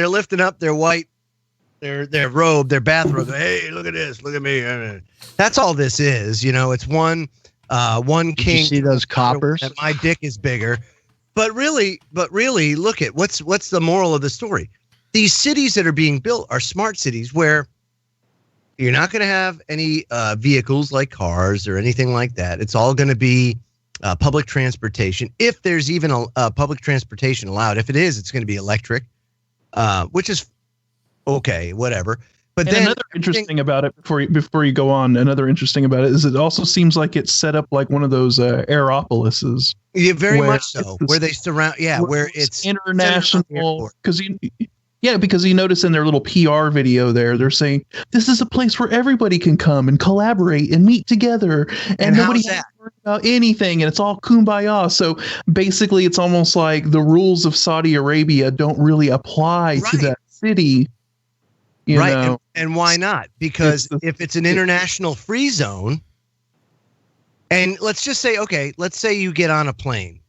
lifting up their white, their robe, their bathrobe. Hey, look at this, look at me. That's all this is. It's one king. Did you see those coppers? And my dick is bigger. But really, look at what's the moral of the story. These cities that are being built are smart cities where you're not going to have any vehicles like cars or anything like that. It's all going to be public transportation. If there's even a public transportation allowed, if it is, it's going to be electric, which is okay, whatever. But and then another interesting about it before you go on, another interesting about it is it also seems like it's set up like one of those Aeropolises. Yeah, very much so. Where they surround, where it's international. Because you notice in their little PR video they're saying this is a place where everybody can come and collaborate and meet together, and nobody has to worry about anything, and it's all kumbaya. So basically, it's almost like the rules of Saudi Arabia don't really apply to that city. You know? And why not? Because if it's an international free zone, and let's just say, let's say you get on a plane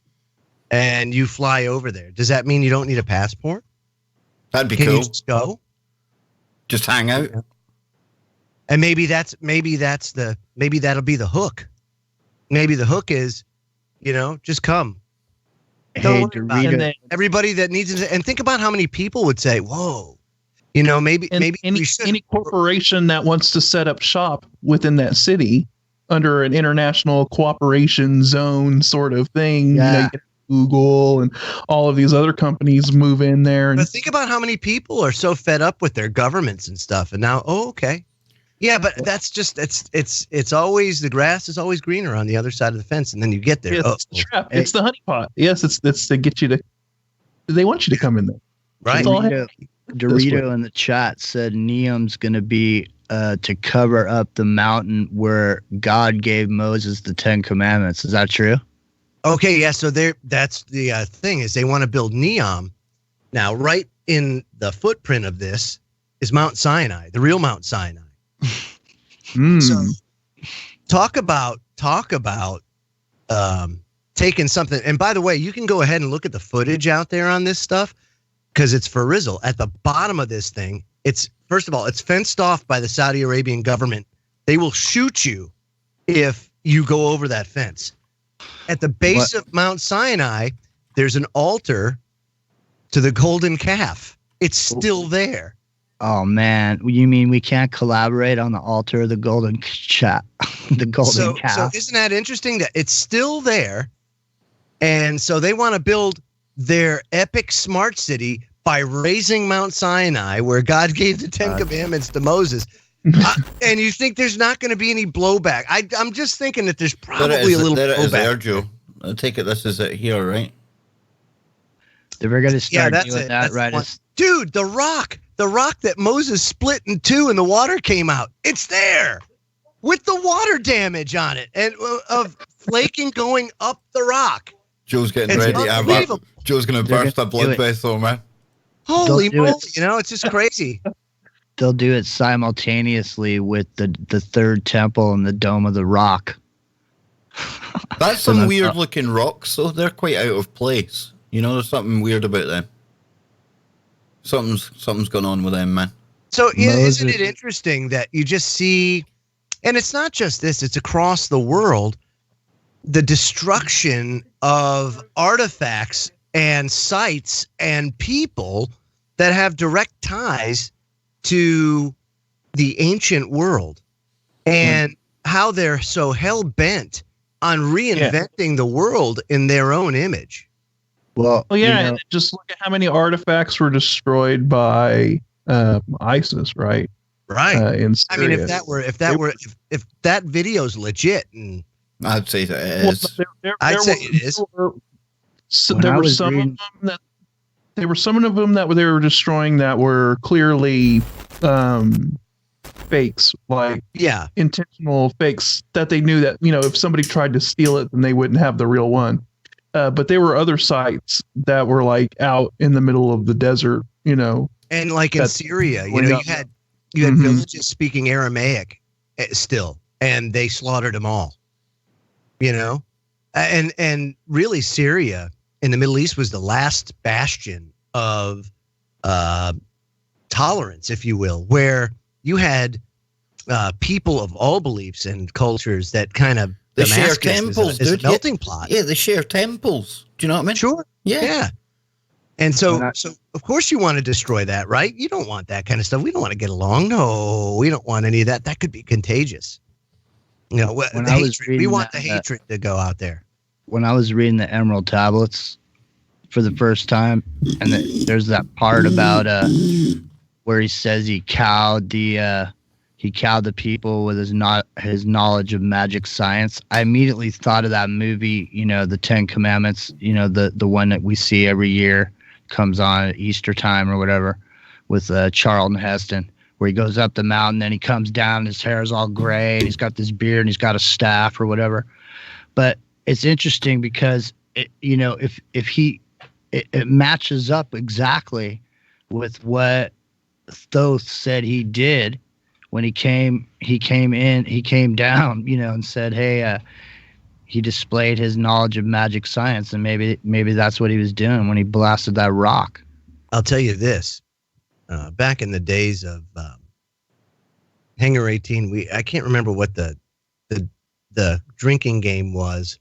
and you fly over there. Does that mean you don't need a passport? That'd be Can cool. you just go? Just hang out. And maybe that'll be the hook. Maybe the hook is, just come. Hey, Don't worry about it. And then Everybody that needs it, and think about how many people would say, "Whoa, maybe any corporation that wants to set up shop within that city under an international cooperation zone sort of thing, Yeah. you get Google and all of these other companies move in there. And But think about how many people are so fed up with their governments and stuff, and now, okay, yeah, but that's just it's always the grass is always greener on the other side of the fence, and then you get there. it's the trap. It's the honeypot. Yes, it's to get you to. They want you to come in there. Right. Dorito in the chat said Neum's going to be to cover up the mountain where God gave Moses the 10 Commandments. Is that true? Okay, yeah. So that's the thing is they want to build Neom. Now, right in the footprint of this is Mount Sinai, the real Mount Sinai. So talk about taking something. And by the way, you can go ahead and look at the footage out there on this stuff because it's for Rizzle. At the bottom of this thing, it's first of all, it's fenced off by the Saudi Arabian government. They will shoot you if you go over that fence. At the base of Mount Sinai, there's an altar to the golden calf. It's still there. Oh man, you mean we can't collaborate on the altar of the golden calf? The golden calf. So isn't that interesting that it's still there? And so they want to build their epic smart city by raising Mount Sinai, where God gave the 10 Commandments to Moses. And you think there's not going to be any blowback? I'm just thinking that there's probably a little blowback. There blowback. it is there, Joe. I take it this is it here, right? They were going to start that's doing it. that That's right the one. as Dude, the rock that Moses split in two and the water came out. It's there with the water damage on it and of flaking going up the rock. Joe's getting It's ready. unbelievable. Joe's going to burst a blood vessel, man. Holy Don't do moly! it. It's just crazy. they'll do it simultaneously with the third temple and the Dome of the Rock. That's some weird looking rocks, so they're quite out of place. There's something weird about them. Something's going on with them, man. So isn't it interesting that you just see, and it's not just this, it's across the world, the destruction of artifacts and sites and people that have direct ties to the ancient world, and how they're so hell-bent on reinventing the world in their own image. Well, and just look at how many artifacts were destroyed by ISIS, right? Right. In I mean, Syria. if that video's legit, and I'd say that it is. I'd say it is. There were some of them that they were destroying that were clearly fakes, like intentional fakes that they knew that if somebody tried to steal it, then they wouldn't have the real one. But there were other sites that were like out in the middle of the desert, and like in Syria, you had villages speaking Aramaic still, and they slaughtered them all. And really Syria in the Middle East was the last bastion of tolerance, if you will, where you had people of all beliefs and cultures that kind of They share Damascus temples, is a dude. melting pot. Yeah, they share temples. Do you know what I mean? Sure. Yeah. And so of course you want to destroy that, right? You don't want that kind of stuff. We don't want to get along. No, we don't want any of that. That could be contagious. We want the hatred to go out there. When I was reading the Emerald Tablets for the first time, and there's that part about where he says he cowed the people with his knowledge of magic science. I immediately thought of that movie, the 10 Commandments, the one that we see every year, comes on at Easter time or whatever, with Charlton Heston, where he goes up the mountain, then he comes down, and his hair is all gray, and he's got this beard, and he's got a staff or whatever. But it's interesting because it matches up exactly with what Thoth said he did when he came down, and said, hey, he displayed his knowledge of magic science, and maybe that's what he was doing when he blasted that rock. I'll tell you this, back in the days of Hangar 18, I can't remember what the drinking game was,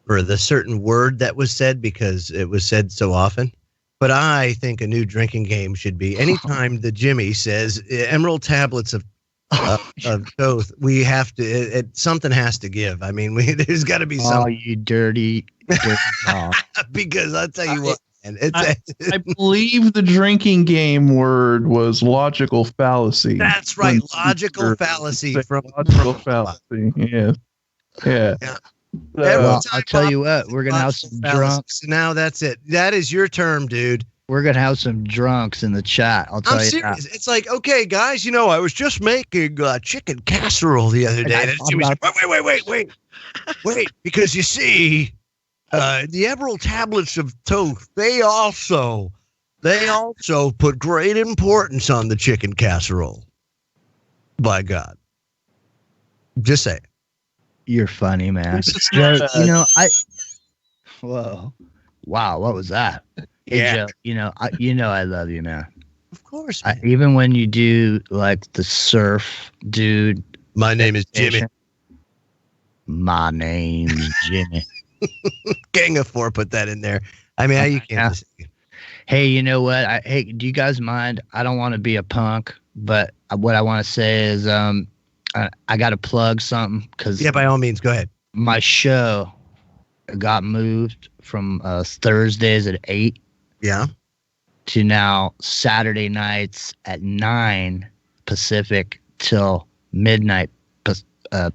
or the certain word that was said because it was said so often. But I think a new drinking game should be anytime the Jimmy says emerald tablets of both, we have to, something has to give. I mean, there's got to be something. Oh, you dirty dog. Because I'll tell you what, man, I believe the drinking game word was logical fallacy. That's right, logical fallacy from logical fallacy. Yeah. Well, I'll tell you what, we're gonna have some drunks. Now that's it. That is your term, dude. We're gonna have some drunks in the chat. I'll tell you serious. that. It's like, okay, guys, I was just making chicken casserole the other day. And Jimmy's like, wait, because you see, the emerald tablets of Thoth, they also put great importance on the chicken casserole. By God, just say it. You're funny, man. Joe, Whoa, wow, what was that? Hey, Yeah. Joe, I love you, man. Of course. Even when you do like the surf, dude. My name is Jimmy. My name's Jimmy. Gang of Four put that in there. I mean, you can't. Hey, you know what? Hey, do you guys mind? I don't want to be a punk, but what I want to say is, I got to plug something because by all means, go ahead. My show got moved from Thursdays at 8 to now Saturday nights at 9 Pacific till midnight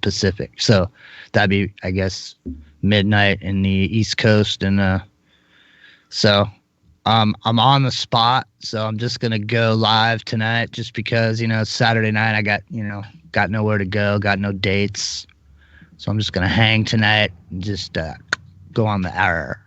Pacific. So that'd be, I guess, midnight in the East Coast. And so I'm on the spot. So I'm just going to go live tonight just because, it's Saturday night. I got nowhere to go, got no dates. So I'm just going to hang tonight and just go on the air.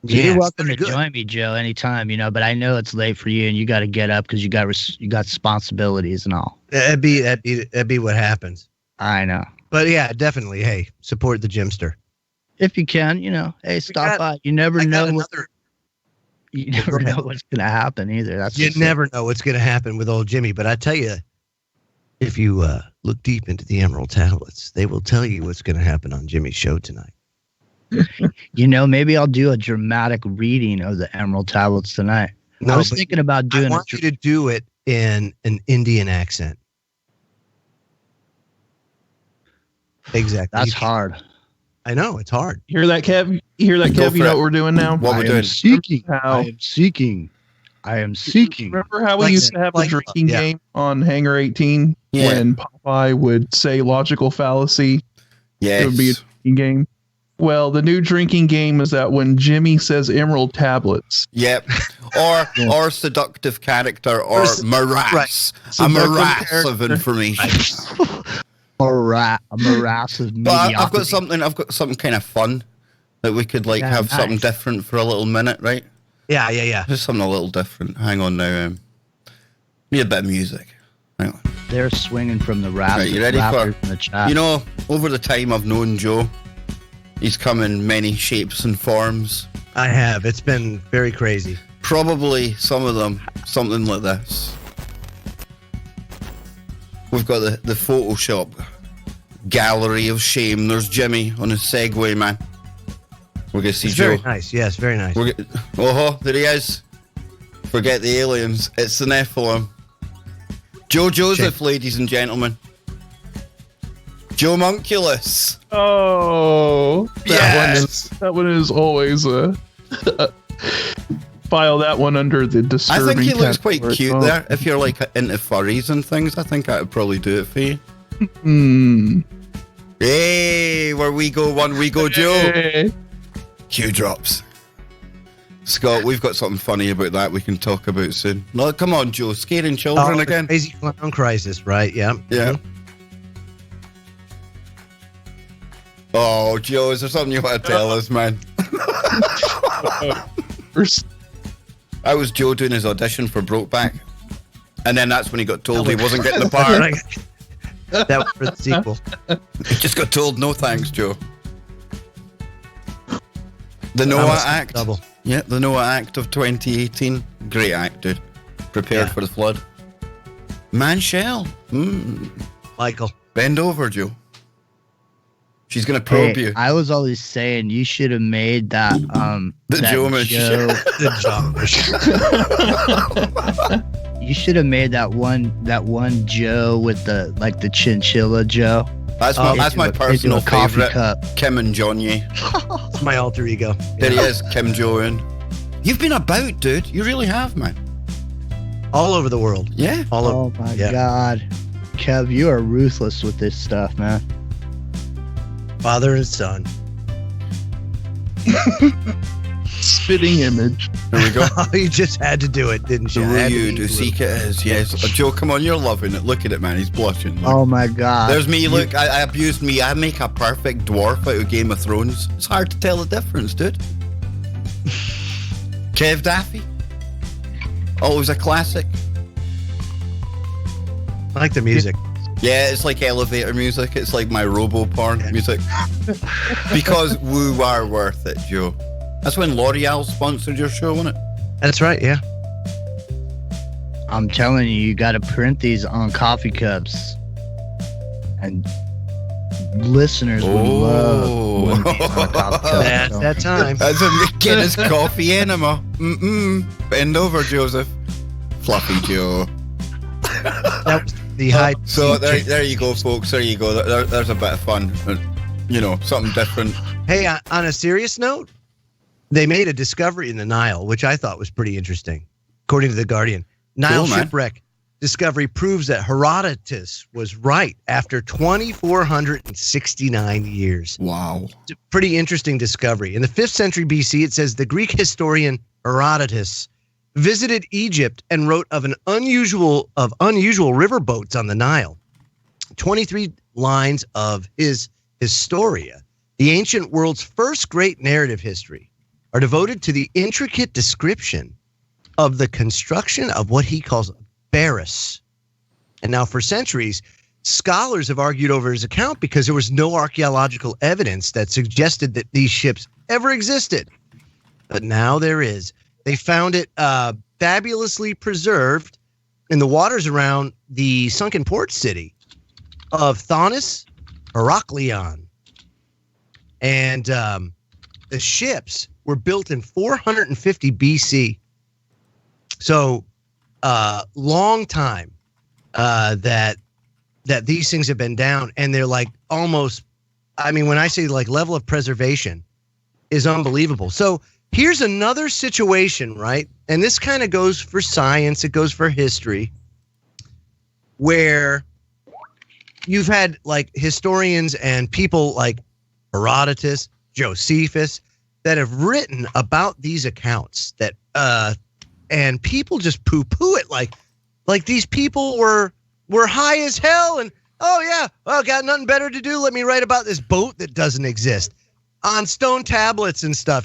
You're welcome to join me, Joe, anytime, but I know it's late for you and you got to get up because you got responsibilities and all. That'd be what happens. I know. But yeah, definitely. Hey, support the Gymster. If you can, hey, stop by. You never know what's going to happen either. You never know what's going to happen with old Jimmy. But I tell you, if you look deep into the Emerald Tablets, they will tell you what's going to happen on Jimmy's show tonight. Maybe I'll do a dramatic reading of the Emerald Tablets tonight. I was thinking about doing. I want you to do it in an Indian accent. Exactly. That's hard. I know it's hard. You hear that, Kev? You know what we're doing now? What we're doing? I am seeking. Remember how we used to have a drinking game on Hangar 18 when Popeye would say logical fallacy? Yes. It would be a drinking game. Well, the new drinking game is that when Jimmy says emerald tablets. Yep. Or seductive character or morass. Right. A morass of information. A morass of mediocrity. But I've got something kind of fun that we could have something different for a little minute, right? Yeah. Just something a little different. Hang on now. Need a bit of music. Hang on. They're swinging from the rap. Right, you ready for the chat? Over the time I've known Joe, he's come in many shapes and forms. I have. It's been very crazy. Probably some of them something like this. We've got the Photoshop gallery of shame. There's Jimmy on his Segway, man. We're going to see it's Joe. Very nice. Yes, very nice. There he is. Forget the aliens. It's the Nephilim. Joe Joseph, ladies and gentlemen. Joe Monculus. Oh, that one is always file that one under the disturbing. I think he looks quite cute there. If you're into furries and things, I think I would probably do it for you. Hey, where we go, one we go, Joe. Hey. Q drops. Scott, we've got something funny about that we can talk about soon. No, come on, Joe. Scaring children again. Crazy clown crisis, right? Yeah. Yeah. Oh, Joe, is there something you want to tell us, man? I was Joe doing his audition for Brokeback, and then that's when he got told he wasn't getting the part. That was for the sequel. He just got told, no thanks, Joe. The Noah Act. Double. Yeah, the Noah Act of 2018. Great act, dude. Prepared for the flood. Man Shell. Michael. Bend over, Joe. She's gonna probe you. I was always saying you should have made that You should have made that one Joe with the chinchilla Joe. That's my personal favorite. Cup. Kim and Jong-un. It's my alter ego. There he is, Kim Jong-un. You've been about, dude. You really have, man. All over the world. Yeah. Oh my God, Kev, you are ruthless with this stuff, man. Father and son. Spitting image. There we go. You just had to do it, didn't you? You do seek it is, yes. Joe, come on, you're loving it. Look at it, man. He's blushing. Look. Oh my God. There's me. Look, I abused me. I make a perfect dwarf out of Game of Thrones. It's hard to tell the difference, dude. Kev Daffy. Always a classic. I like the music. Yeah, it's like elevator music. It's like my robo-porn music. Because we are worth it, Joe. That's when L'Oreal sponsored your show, wasn't it? That's right, yeah. I'm telling you, you got to print these on coffee cups. And listeners would love one of these on coffee cups. That's that time. That's a Guinness coffee enema. Bend over, Joseph. Fluffy Joe. That was the high. So there you go, folks. There you go. There's a bit of fun. Something different. Hey, on a serious note, they made a discovery in the Nile, which I thought was pretty interesting. According to The Guardian, Nile shipwreck discovery proves that Herodotus was right after 2,469 years. Wow. It's a pretty interesting discovery. In the 5th century BC, it says the Greek historian Herodotus visited Egypt and wrote of unusual riverboats on the Nile. 23 lines of his Historia, the ancient world's first great narrative history, are devoted to the intricate description of the construction of what he calls barrus. And now for centuries, scholars have argued over his account because there was no archaeological evidence that suggested that these ships ever existed. But now there is. They found it fabulously preserved in the waters around the sunken port city of Thonis Heraklion. And the ships were built in 450 BC. So long time that these things have been down, and they're like almost, I mean, when I say like level of preservation is unbelievable. So here's another situation, right? And this kind of goes for science, it goes for history, where you've had like historians and people like Herodotus, Josephus, that have written about these accounts that and people just poo-poo it like these people were high as hell and got nothing better to do, let me write about this boat that doesn't exist on stone tablets and stuff,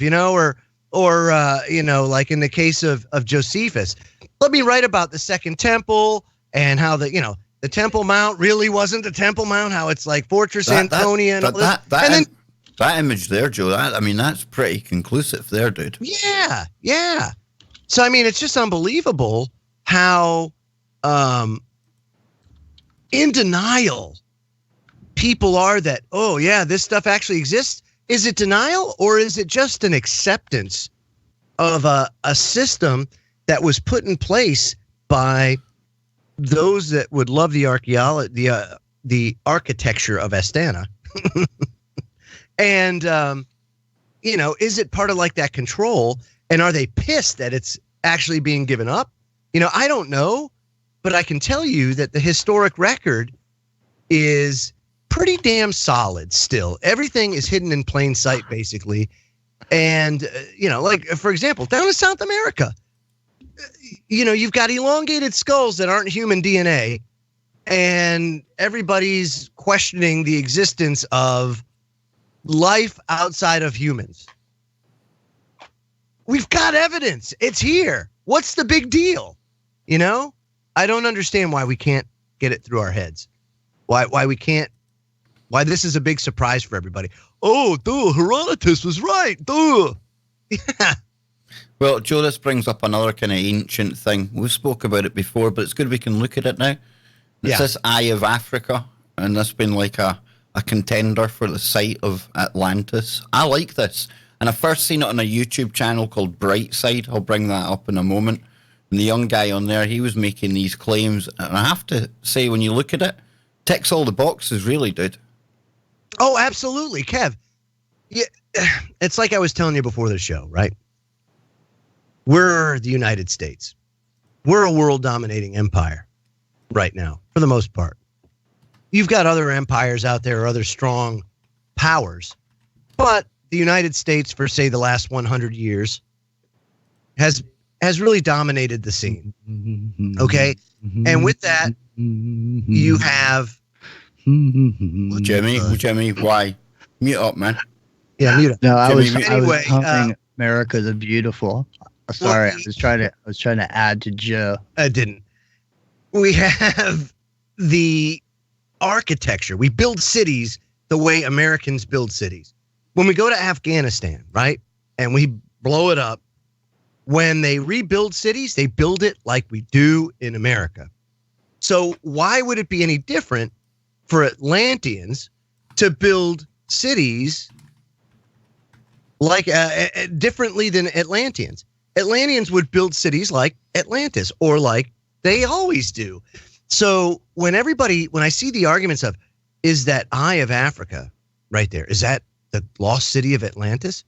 or like in the case of Josephus, let me write about the Second Temple and how the Temple Mount really wasn't the Temple Mount, how it's like Fortress Antonia and all this. That image there, Joe, that's pretty conclusive there, dude. Yeah. So, I mean, it's just unbelievable how in denial people are that, oh, yeah, this stuff actually exists. Is it denial or is it just an acceptance of a system that was put in place by those that would love the archaeology, the architecture of Astana? And, is it part of like that control? And are they pissed that it's actually being given up? I don't know, but I can tell you that the historic record is pretty damn solid still. Everything is hidden in plain sight, basically. And, like, for example, down in South America, you've got elongated skulls that aren't human DNA, and everybody's questioning the existence of life outside of humans. We've got evidence. It's here. What's the big deal? I don't understand why we can't get it through our heads. Why this is a big surprise for everybody. Oh, Herodotus was right. Yeah. Well, Joe, this brings up another kind of ancient thing. We spoke about it before, but it's good we can look at it now. It's this Eye of Africa, and there's been like a a contender for the site of Atlantis. I like this. And I first seen it on a YouTube channel called Brightside. I'll bring that up in a moment. And the young guy on there, he was making these claims. And I have to say, when you look at it, ticks all the boxes, really, dude. Oh, absolutely, Kev. Yeah, it's like I was telling you before the show, right? We're the United States. We're a world-dominating empire right now, for the most part. You've got other empires out there, other strong powers, but the United States, for say the last 100 years, has really dominated the scene. Okay, and with that, you have Jimmy, why? Mute up, man. Yeah, mute up. No, I was Anyway, humming "America the Beautiful." Sorry, I was trying to add to Joe. I didn't. We have the architecture. We build cities the way Americans build cities. When we go to Afghanistan, right, and we blow it up, when they rebuild cities, they build it like we do in America. So why would it be any different for Atlanteans to build cities like differently than Atlanteans? Atlanteans would build cities like Atlantis or like they always do. So when I see the arguments of, is that Eye of Africa right there, is that the lost city of Atlantis?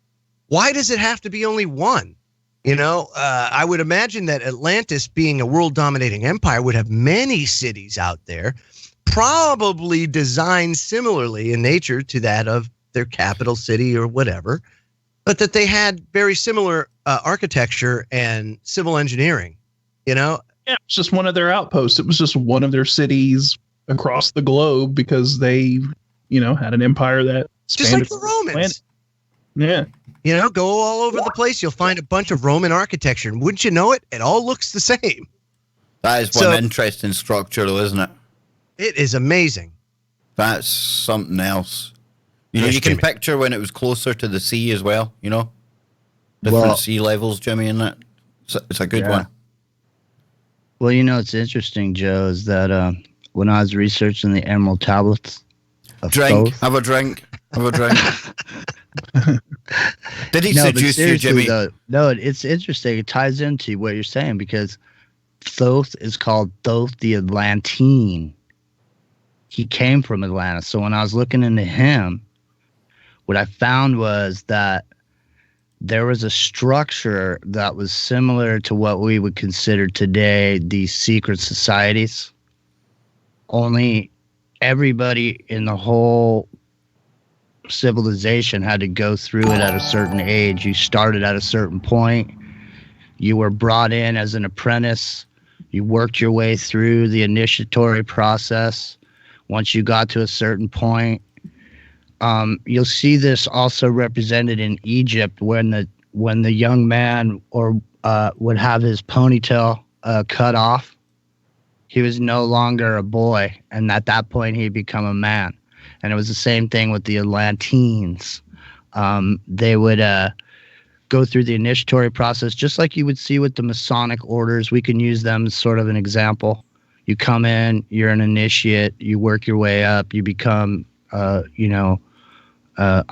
Why does it have to be only one? You know, I would imagine that Atlantis, being a world dominating empire, would have many cities out there, probably designed similarly in nature to that of their capital city or whatever, but that they had very similar architecture and civil engineering, you know? Yeah, it's just one of their outposts. It was just one of their cities across the globe because they, had an empire that just like the Romans. Yeah. You know, go all over the place. You'll find a bunch of Roman architecture. And wouldn't you know it? It all looks the same. That is one interesting structure, though, isn't it? It is amazing. That's something else. You can picture when it was closer to the sea as well, Different sea levels, Jimmy, in that. It's a good one. Well, it's interesting, Joe, is that when I was researching the Emerald Tablets of Thoth, have a drink. Did he seduce you, Jimmy? Though, no, it's interesting. It ties into what you're saying because Thoth is called Thoth the Atlantine. He came from Atlantis. So when I was looking into him, what I found was that there was a structure that was similar to what we would consider today the secret societies. Only everybody in the whole civilization had to go through it at a certain age. You started at a certain point. You were brought in as an apprentice. You worked your way through the initiatory process. Once you got to a certain point, you'll see this also represented in Egypt when the young man would have his ponytail cut off. He was no longer a boy, and at that point he'd become a man. And it was the same thing with the Atlanteans. They would go through the initiatory process, just like you would see with the Masonic orders. We can use them as sort of an example. You come in, you're an initiate, you work your way up, you become, a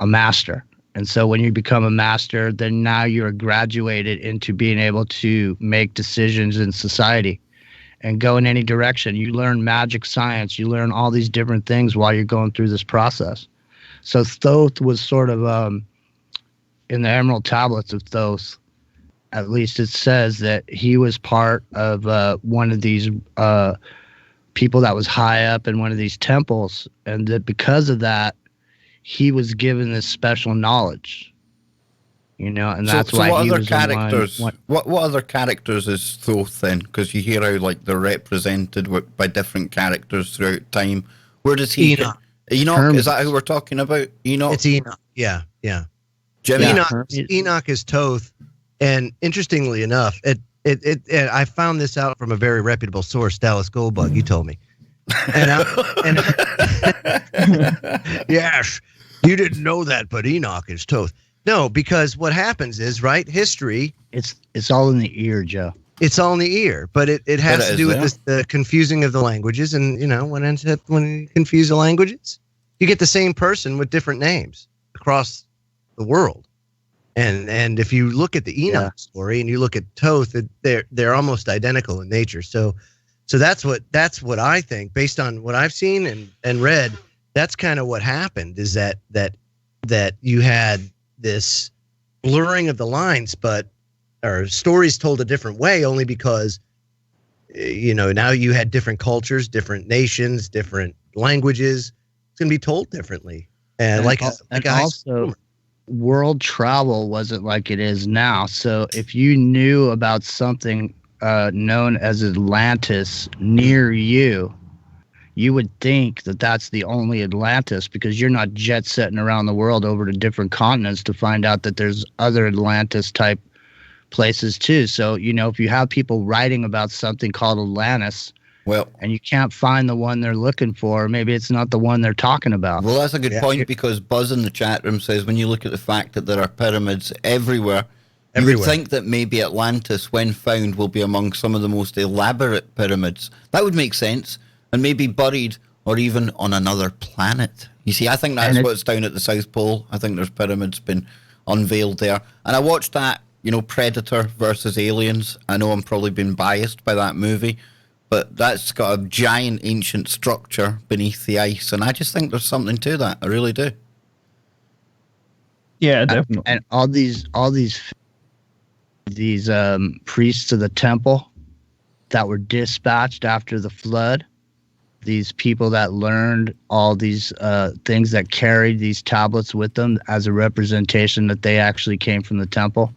master. And so when you become a master, then now you're graduated into being able to make decisions in society and go in any direction. You learn magic science. You learn all these different things while you're going through this process. So Thoth was sort of, in the Emerald Tablets of Thoth, at least it says that he was part of one of these people that was high up in one of these temples. And that because of that, he was given this special knowledge. And that's why what he other was characters? What other characters is Thoth then? Because you hear how they're represented by different characters throughout time. Where does he? Enoch. Is that who we're talking about? Enoch. It's Enoch. Yeah. Jimmy. Enoch is Thoth, and interestingly enough, I found this out from a very reputable source, Dallas Goldbug. He told me, yes, you didn't know that, but Enoch is Thoth. No, because what happens is, right, history. It's all in the ear, Joe. It's all in the ear, but it has to do with the confusing of the languages, and when you confuse the languages, You get the same person with different names across the world. And if you look at the Enoch story and you look at Thoth, they're almost identical in nature. So that's what I think, based on what I've seen and read. That's kind of what happened, is that you had this blurring of the lines, or stories told a different way, only because now you had different cultures, different nations, different languages. It's going to be told differently, and also world travel wasn't like it is now. So if you knew about something known as Atlantis near you, you would think that that's the only Atlantis, because you're not jet setting around the world over to different continents to find out that there's other Atlantis type places too. So, if you have people writing about something called Atlantis, and you can't find the one they're looking for, maybe it's not the one they're talking about. Well, that's a good point, because Buzz in the chat room says when you look at the fact that there are pyramids everywhere, you would think that maybe Atlantis, when found, will be among some of the most elaborate pyramids. That would make sense. And maybe buried or even on another planet. You see, I think that's what's down at the South Pole. I think there's pyramids been unveiled there. And I watched that, Predator versus Aliens. I know I'm probably been biased by that movie, but that's got a giant ancient structure beneath the ice, and I just think there's something to that. I really do. Yeah, definitely. And all these priests of the temple that were dispatched after the flood, these people that learned all these things, that carried these tablets with them as a representation that they actually came from the temple.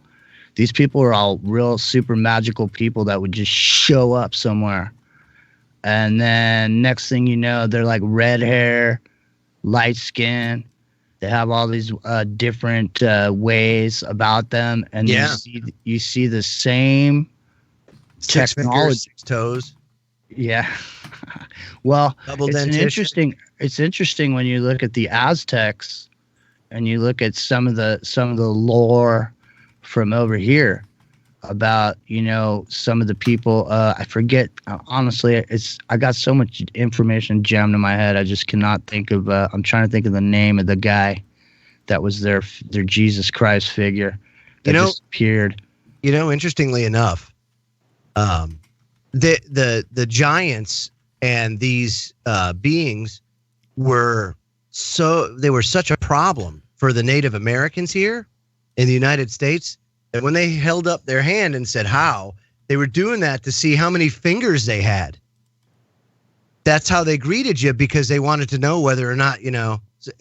These people are all real super magical people that would just show up somewhere. And then next thing you know, they're like red hair, light skin. They have all these different ways about them. And you see the same 6 technology. fingers, 6 toes. Yeah. Well, Double it's dentition. It's interesting when you look at the Aztecs and you look at some of the lore from over here about, some of the people. I forget, honestly, I got so much information jammed in my head. I just cannot think of, I'm trying to think of the name of the guy that was their Jesus Christ figure that disappeared. Interestingly enough, the giants and these beings were such a problem for the Native Americans here in the United States that when they held up their hand and said how, they were doing that to see how many fingers they had. That's how they greeted you, because they wanted to know whether or not,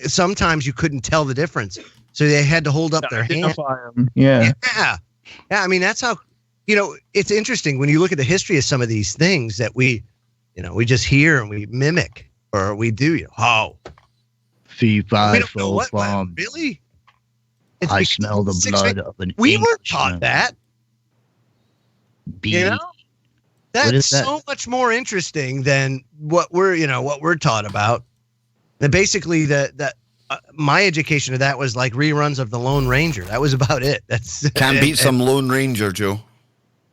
sometimes you couldn't tell the difference. So they had to hold up their hand. Yeah. Yeah. I mean, that's how, it's interesting when you look at the history of some of these things that we just hear and we mimic, or we do, Fee, fi, we don't know fo, what, fum. really? I smell the blood of an We weren't Englishman. taught that. Bee. That's so much more interesting than what we're taught about. And basically, my education of that was like reruns of the Lone Ranger. That was about it. Can't beat some Lone Ranger, Joe.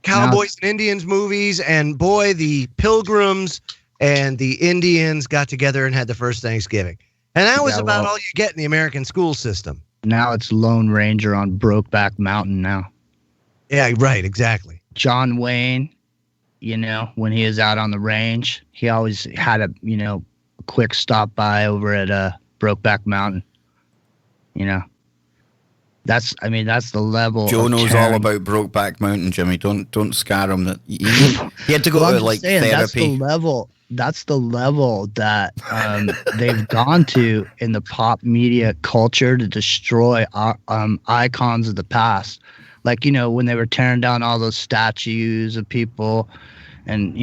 Cowboys and Indians movies, and boy, the Pilgrims and the Indians got together and had the first Thanksgiving, and that was about all you get in the American school system. Now it's Lone Ranger on Brokeback Mountain now. Yeah, right, exactly. John Wayne, when he is out on the range, he always had a quick stop by over at Brokeback Mountain. That's the level. Joe knows all about Brokeback Mountain, Jimmy. Don't scare him. That he had to go to therapy. That's the level that they've gone to in the pop media culture to destroy our icons of the past. Like, when they were tearing down all those statues of people and,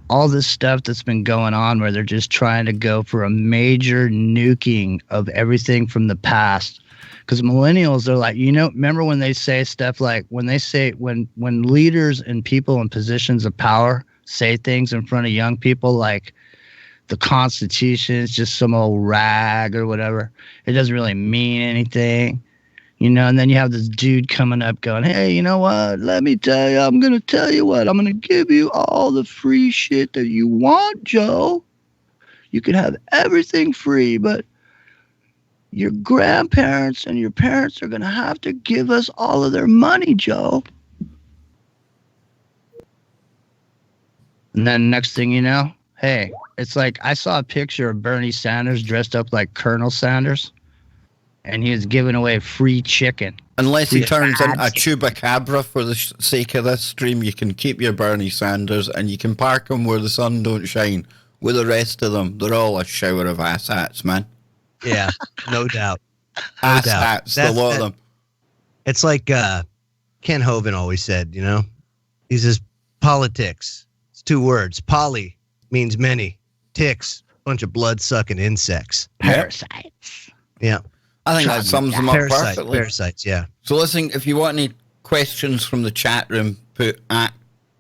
all this stuff that's been going on where they're just trying to go for a major nuking of everything from the past. Because millennials are like, remember when they say stuff like, when leaders and people in positions of power say things in front of young people like the Constitution is just some old rag or whatever, it doesn't really mean anything, and then you have this dude coming up going, hey, you know what, let me tell you, I'm going to tell you what, I'm going to give you all the free shit that you want, Joe. You can have everything free, but your grandparents and your parents are going to have to give us all of their money, Joe. And then next thing you know, hey, it's like I saw a picture of Bernie Sanders dressed up like Colonel Sanders, and he was giving away free chicken. Unless he turns into a chupacabra for the sake of this stream, you can keep your Bernie Sanders and you can park them where the sun don't shine. With the rest of them, they're all a shower of asshats, man. Yeah, no doubt. Asshats, a lot of them. It's like Ken Hovind always said, you know, he says politics. It's 2 words. Poly means many. Ticks, bunch of blood-sucking insects. Parasites. Yeah. I think that sums them up perfectly. Parasites, yeah. So listen, if you want any questions from the chat room, put at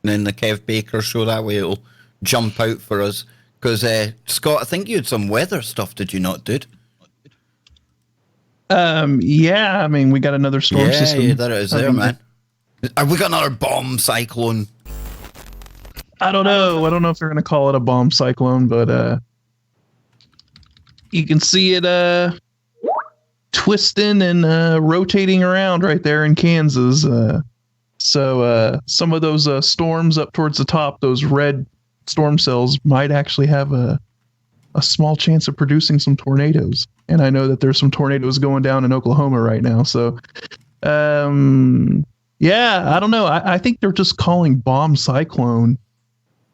and then the Kev Baker show. That way it'll jump out for us. Because, Scott, I think you had some weather stuff, did you not, dude? Yeah, I mean, we got another storm system. Yeah, there it is there, man. Have we got another bomb cyclone? I don't know. I don't know if they're going to call it a bomb cyclone, but you can see it twisting and rotating around right there in Kansas. So some of those storms up towards the top, those red storm cells, might actually have a small chance of producing some tornadoes. And I know that there's some tornadoes going down in Oklahoma right now. So, yeah, I don't know. I think they're just calling bomb cyclone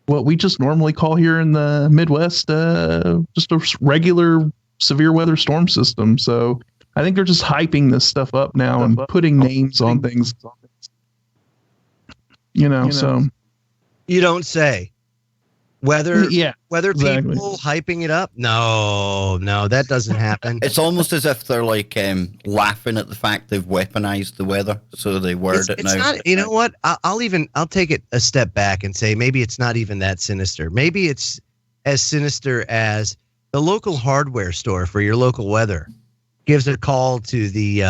what we just normally call here in the Midwest, just a regular severe weather storm system. So I think they're just hyping this stuff up now and putting names on things. So. You don't say. Weather exactly. People hyping it up? No, that doesn't happen. It's almost as if they're like laughing at the fact they've weaponized the weather, so they word it now. Not, you know what? I'll take it a step back and say maybe it's not even that sinister. Maybe it's as sinister as the local hardware store for your local weather gives a call to the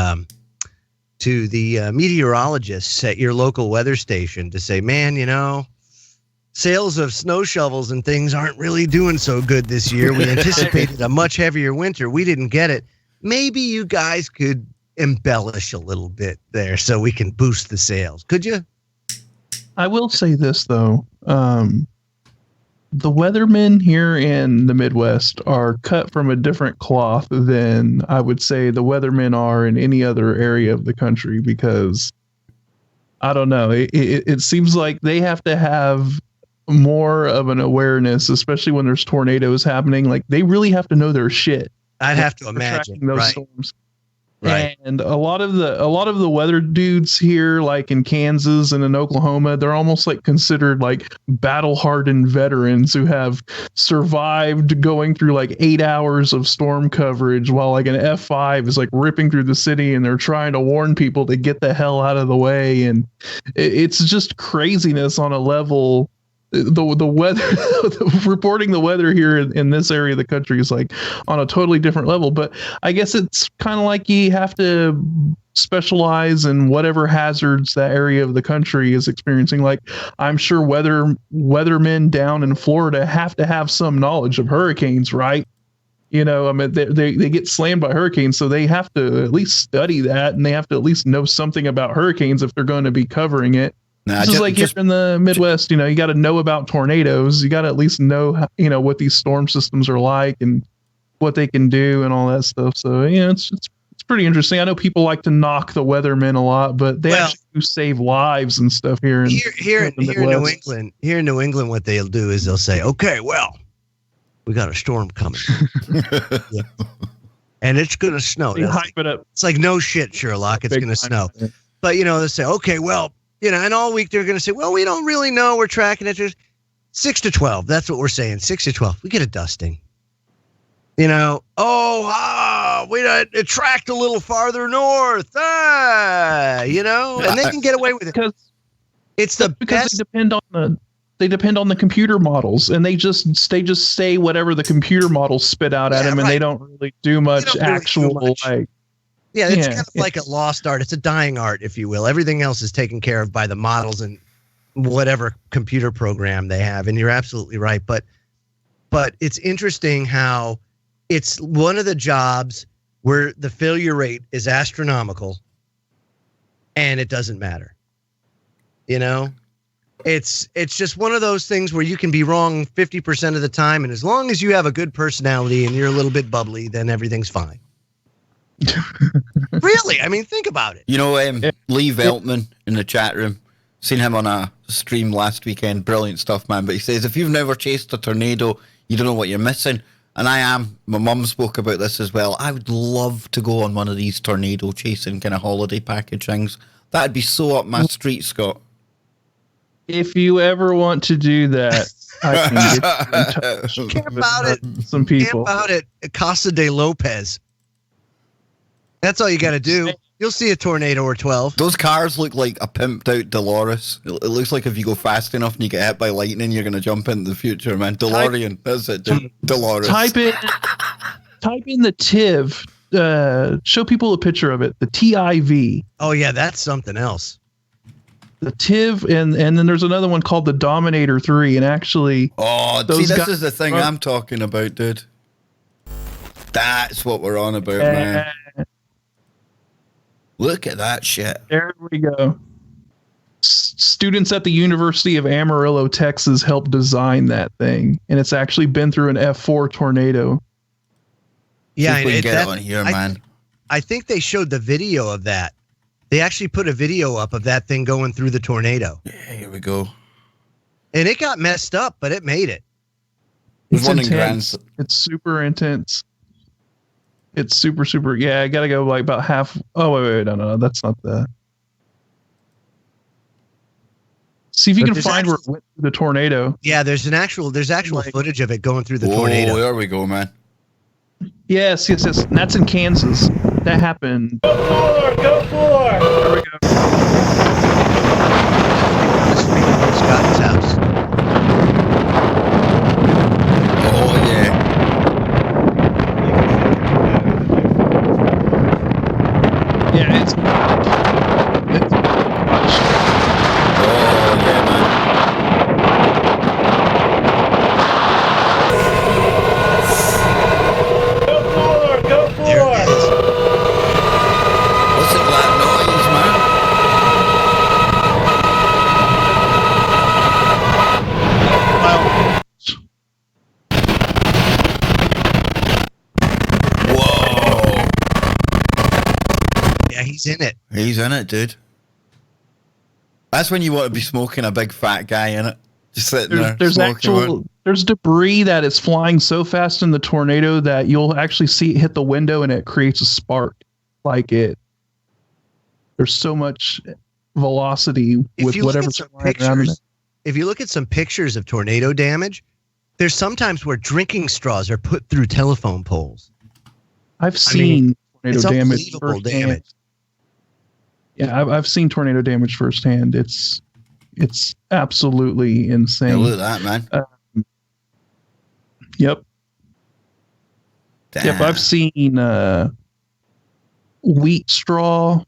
meteorologists at your local weather station to say, man, you know, sales of snow shovels and things aren't really doing so good this year. We anticipated a much heavier winter. We didn't get it. Maybe you guys could embellish a little bit there so we can boost the sales. Could you? I will say this, though. The weathermen here in the Midwest are cut from a different cloth than I would say the weathermen are in any other area of the country, because I don't know. It seems like they have to have more of an awareness, especially when there's tornadoes happening. Like, they really have to know their shit. I'd have to imagine those storms. Right. And a lot of the weather dudes here, like in Kansas and in Oklahoma, they're almost like considered like battle hardened veterans who have survived going through like 8 hours of storm coverage while like an F5 is like ripping through the city, and they're trying to warn people to get the hell out of the way. And it's just craziness on a level. The weather, reporting the weather here in this area of the country is like on a totally different level. But I guess it's kind of like you have to specialize in whatever hazards that area of the country is experiencing. Like, I'm sure weathermen down in Florida have to have some knowledge of hurricanes, right? You know, I mean, they get slammed by hurricanes, so they have to at least study that, and they have to at least know something about hurricanes if they're going to be covering it. This is like here in the Midwest, you know, you got to know about tornadoes. You got to at least know, you know, what these storm systems are like and what they can do and all that stuff. So, yeah, it's pretty interesting. I know people like to knock the weathermen a lot, but they actually do save lives and stuff here in New England. Here in New England, what they'll do is they'll say, okay, well, we got a storm coming. Yeah. And it's going to snow. Hype it up. It's like, no shit, Sherlock, it's going to snow. But, you know, they'll say, okay, well, you know, and all week they're going to say, well, we don't really know. We're tracking it. Just 6 to 12. That's what we're saying. 6 to 12. We get a dusting. You know, it tracked a little farther north. You know, and they can get away with it. Because it's the best. They depend on the computer models, and they just say whatever the computer models spit out at them, and they don't really do much like. Yeah, it's kind of like a lost art. It's a dying art, if you will. Everything else is taken care of by the models and whatever computer program they have. And you're absolutely right. But it's interesting how it's one of the jobs where the failure rate is astronomical and it doesn't matter. You know, it's just one of those things where you can be wrong 50% of the time. And as long as you have a good personality and you're a little bit bubbly, then everything's fine. Really? I mean, think about it. You know, Lee Veltman in the chat room, seen him on a stream last weekend. Brilliant stuff, man. But he says, if you've never chased a tornado, you don't know what you're missing. And I am. My mum spoke about this as well. I would love to go on one of these tornado chasing kind of holiday package things. That'd be so up my street, Scott. If you ever want to do that, I can get you in touch. Camp out at some people. Camp out at Casa de Lopez. That's all you got to do. You'll see a tornado or 12. Those cars look like a pimped out Dolores. It looks like if you go fast enough and you get hit by lightning, you're going to jump into the future, man. DeLorean. That's it, dude. Dolores. Type in the TIV. Show people a picture of it. The TIV. Oh, yeah, that's something else. The TIV, and then there's another one called the Dominator 3. And actually... Oh, see, this is the thing I'm talking about, dude. That's what we're on about, man. Look at that shit. There we go. Students at the University of Amarillo, Texas helped design that thing. And it's actually been through an F4 tornado. Yeah, we can get it on here, man. I think they showed the video of that. They actually put a video up of that thing going through the tornado. Yeah, here we go. And it got messed up, but it made it. It's intense. It's super intense. It's super, super. Yeah, I got to go like about half. Oh, wait. No. That's not the. See if you can find where it went through the tornado. Yeah, there's actual footage of it going through the tornado. Oh, there we go, man. Yes. And that's in Kansas. That happened. Go for it! There we go. Scott's house. Oh, yeah. Yeah, it's much. Oh, yeah, man. Go for There it! it is. What's it that noise, man? Whoa. Yeah, he's in it. He's in it, dude. That's when you want to be smoking a big fat guy in it. Just sitting there. There's debris that is flying so fast in the tornado that you'll actually see it hit the window and it creates a spark. There's so much velocity with whatever's flying around it. If you look at some pictures of tornado damage, there's sometimes where drinking straws are put through telephone poles. I've seen tornado damage. Unbelievable damage. Yeah, I've seen tornado damage firsthand. It's absolutely insane. Yeah, look at that, man. Yep. Damn. Yep, I've seen wheat straw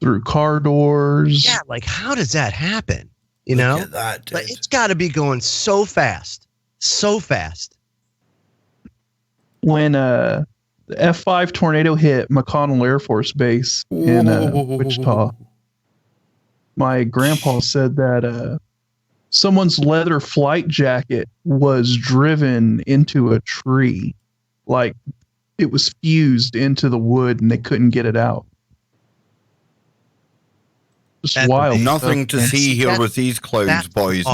through car doors. Yeah, like how does that happen? You know? Look at that, dude. Like, it's got to be going so fast. So fast. When the F5 tornado hit McConnell Air Force Base in Wichita, my grandpa said that someone's leather flight jacket was driven into a tree. Like it was fused into the wood and they couldn't get it out. Just That's wild. amazing. Nothing to see here with these clouds, boys.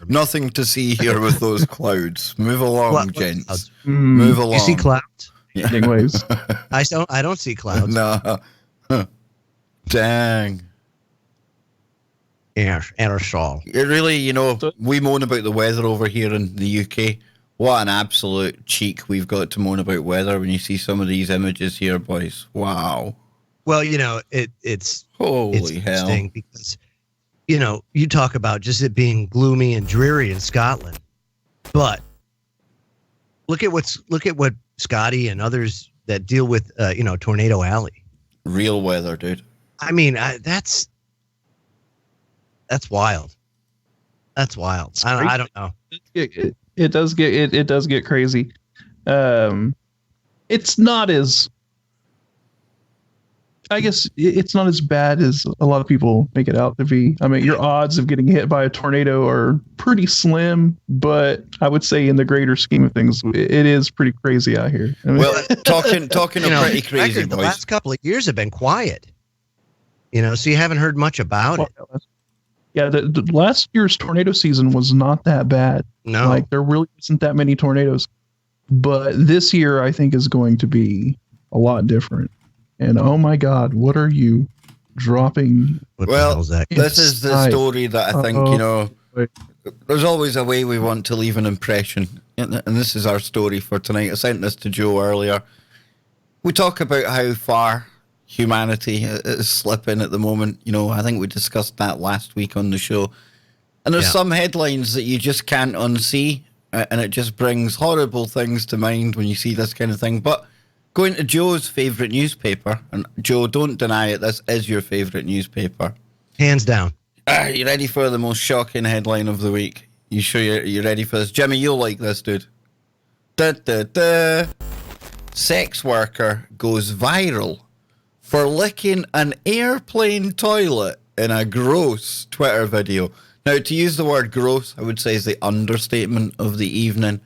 Nothing to see here with those clouds. Move along, gents. Move along. You see clouds? Yeah. Waves. I don't see clouds. No. Dang. Aerosol. It really, we moan about the weather over here in the UK. What an absolute cheek we've got to moan about weather when you see some of these images here, boys. Wow. Well, it's Holy hell. interesting because, you talk about just it being gloomy and dreary in Scotland, but look at what Scotty and others that deal with, Tornado Alley. Real weather, dude. I mean, that's wild. That's wild. I don't know. It does get crazy. It's not as I guess it's not as bad as a lot of people make it out to be. I mean, your odds of getting hit by a tornado are pretty slim, but I would say in the greater scheme of things, it is pretty crazy out here. I mean, Well, talking of pretty crazy, the boys. last couple of years have been quiet. So you haven't heard much about it. Yeah, the last year's tornado season was not that bad. No. Like, there really isn't that many tornadoes. But this year, I think, is going to be a lot different. And oh my God, what are you dropping? Well, this is the story that I think, there's always a way we want to leave an impression. And this is our story for tonight. I sent this to Joe earlier. We talk about how far humanity is slipping at the moment. I think we discussed that last week on the show. And there's some headlines that you just can't unsee. And it just brings horrible things to mind when you see this kind of thing. But going to Joe's favourite newspaper, and Joe, don't deny it, this is your favourite newspaper. Hands down. Are you ready for the most shocking headline of the week? You sure you're ready for this? Jimmy, you'll like this, dude. Sex worker goes viral for licking an airplane toilet in a gross Twitter video. Now, to use the word gross, I would say is the understatement of the evening.